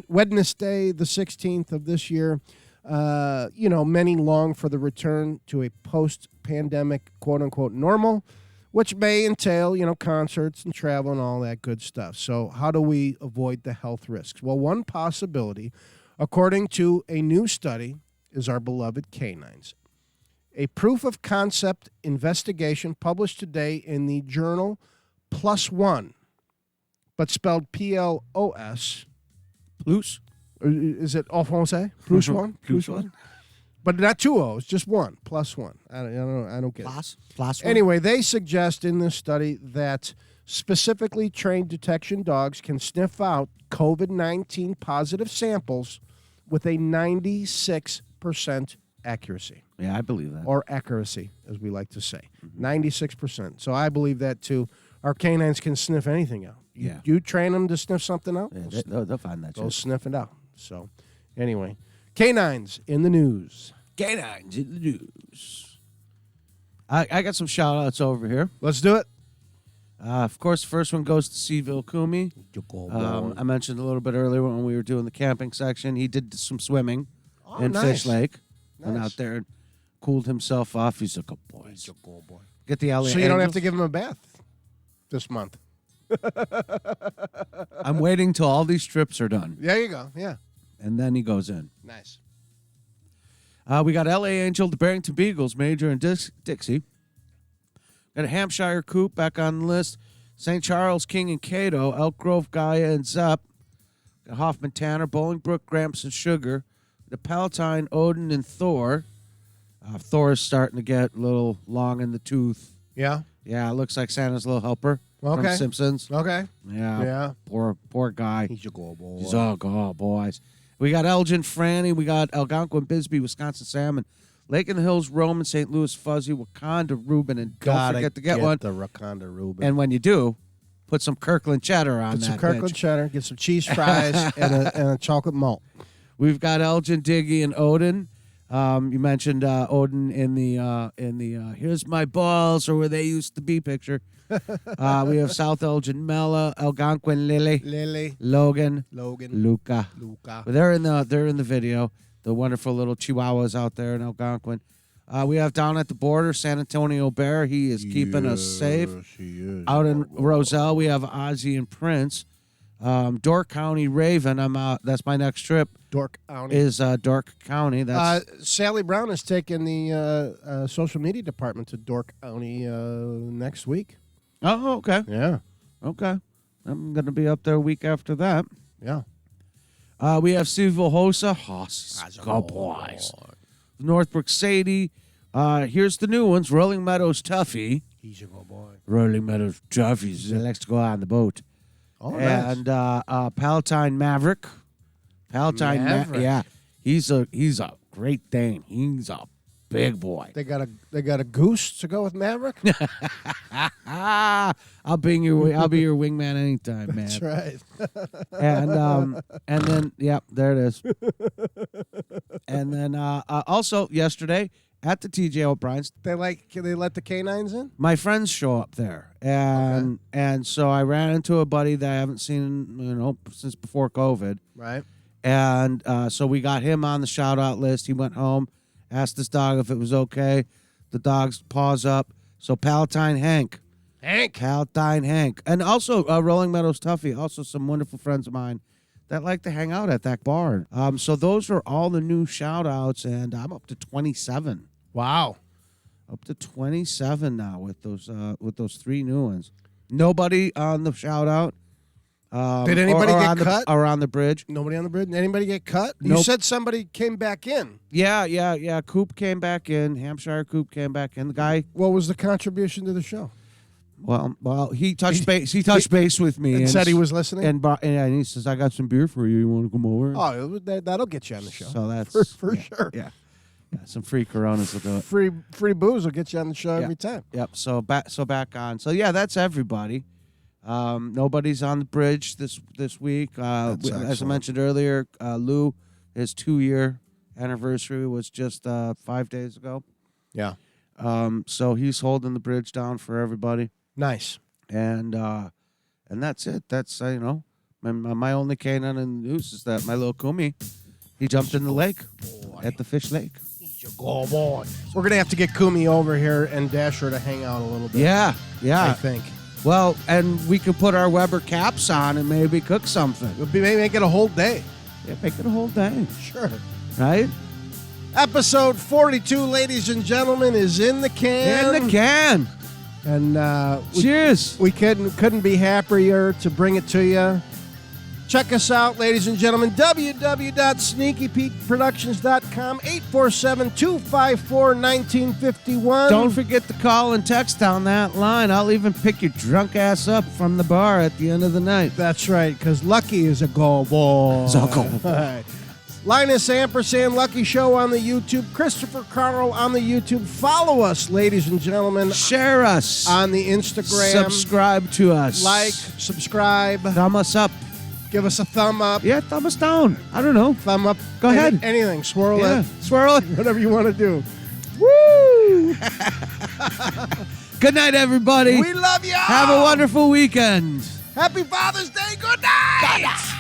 Wednesday, the 16th of this year, many long for the return to a post-pandemic, quote-unquote, normal, which may entail, concerts and travel and all that good stuff. So how do we avoid the health risks? Well, one possibility, according to a new study, is our beloved canines. A proof-of-concept investigation published today in the journal PLOS ONE, but spelled P-L-O-S. Plus. Is it en français? Plus one? Plus one. But not two O's, just one, plus one. I don't get it. Plus one. Anyway, they suggest in this study that specifically trained detection dogs can sniff out COVID-19 positive samples with a 96% accuracy, Yeah, I believe that. or accuracy, as we like to say. 96%. So I believe that, too. Our canines can sniff anything out. Yeah. You train them to sniff something out? Yeah, they'll find that Go shit. sniff it out. So, anyway, canines in the news. Canines in the news. I got some shout-outs over here. Let's do it. Of course, the first one goes to Seville Kumi. I mentioned a little bit earlier when we were doing the camping section. He did some swimming in nice. Fish Lake. Went Nice. out there and cooled himself off. He's a good boy. Get the LA So you don't have Angels. to give him a bath this month. I'm waiting till all these trips are done, There you go. Yeah. and then he goes in. Nice. We got LA Angel, the Barrington Beagles, Major and Dixie. Got a Hampshire Coop back on the list. St. Charles, King and Cato, Elk Grove, Gaia, and Zepp. Got Hoffman Tanner, Bolingbrook, Gramps, and Sugar. The Palatine, Odin, and Thor. Thor is starting to get a little long in the tooth. Yeah. Yeah, it looks like Santa's little helper from Okay. Simpsons. Okay. Yeah. Yeah. Poor guy. He's a good boy. He's all go, boys. We got Elgin, Franny. We got Algonquin, Bisbee, Wisconsin Salmon. Lake in the Hills, Roman, St. Louis, Fuzzy, Wakanda, Reuben, and don't forget to get one. the Wakanda Reuben. And when you do, put some Kirkland cheddar on Get that. some Kirkland bitch. cheddar, get some cheese fries, and a chocolate malt. We've got Elgin, Diggy, and Odin. You mentioned Odin in the "Here's my balls" or where they used to be picture. We have South Elgin, Mela, Algonquin, Lily, Logan, Luca. But they're in the video. The wonderful little Chihuahuas out there in Algonquin. We have down at the border San Antonio Bear. He is keeping us safe. He is. Out in Roselle, we have Ozzy and Prince. Dork County Raven. That's my next trip. Dork County. Is Dork County. That's Sally Brown is taking the social media department to Dork County next week. oh, okay. Yeah. Okay. I'm going to be up there a week after that. Yeah. We have Steve Hosa. Go boys. Northbrook Sadie. Here's the new ones. Rolling Meadows Tuffy. He's a good boy. Rolling Meadows Tuffy. He likes to go on the boat. Oh, nice. And Palatine Maverick. Palatine Maverick. Yeah. He's a great Dane. He's a big boy. They got a goose to go with Maverick. I'll be your wingman anytime, man. That's right. And then there it is. And then also yesterday at the TJ O'Brien's, They let the canines in. my friends show up there, and so I ran into a buddy that I haven't seen since before COVID, Right. and so we got him on the shout out list. He went home, asked this dog if it was okay. The dog's paws up. So Palatine Hank. Palatine Hank. And also Rolling Meadows Tuffy, also some wonderful friends of mine that like to hang out at that bar. So those are all the new shout-outs, and I'm up to 27. Wow. Up to 27 now with those three new ones. Nobody on the shout-out. Did anybody or get on cut? Or on the bridge. Nobody on the bridge. Anybody get cut? You Nope. said somebody came back in. Yeah. Coop came back in. Hampshire Coop came back in. The guy, What was the contribution to the show? well, he touched base. He touched base with me And said he was listening. and he says, "I got some beer for you. You want to come over?" Oh, that'll get you on the show. So that's for sure. Yeah, some free Coronas will do it. Free booze will get you on the show every time. Yep. So back on. So yeah, that's everybody. Nobody's on the bridge this week. As I excellent. mentioned earlier, Lou, his 2-year anniversary was just 5 days ago. Yeah. So he's holding the bridge down for everybody. Nice. And that's it. That's my only canine in the news is that my little Kumi, he jumped in the lake at the fish lake. He's a good boy. We're gonna have to get Kumi over here and Dasher to hang out a little bit. Yeah. I think Well, and we could put our Weber caps on and maybe cook something. maybe make it a whole day. Yeah, make it a whole day, Sure. right? Episode 42, ladies and gentlemen, is in the can. In the can. And Cheers. we couldn't be happier to bring it to you. Check us out, ladies and gentlemen, www.sneakypeteproductions.com, 847-254-1951. Don't forget to call and text on that line. I'll even pick your drunk ass up from the bar at the end of the night. That's right, because Lucky is a go boy. He's a go boy. All right. Linus Ampersand Lucky Show on the YouTube. Christopher Carl on the YouTube. Follow us, ladies and gentlemen, Share us. on the Instagram. Subscribe to us. Like, subscribe, Thumb us up. give us a thumb up, Yeah, thumb us down. I don't know. thumb up. Go ahead. Anything. Swirl Yeah. it. Swirl it. Whatever you want to do. Woo! Good night, everybody. We love you. Have a wonderful weekend. Happy Father's Day. Good night.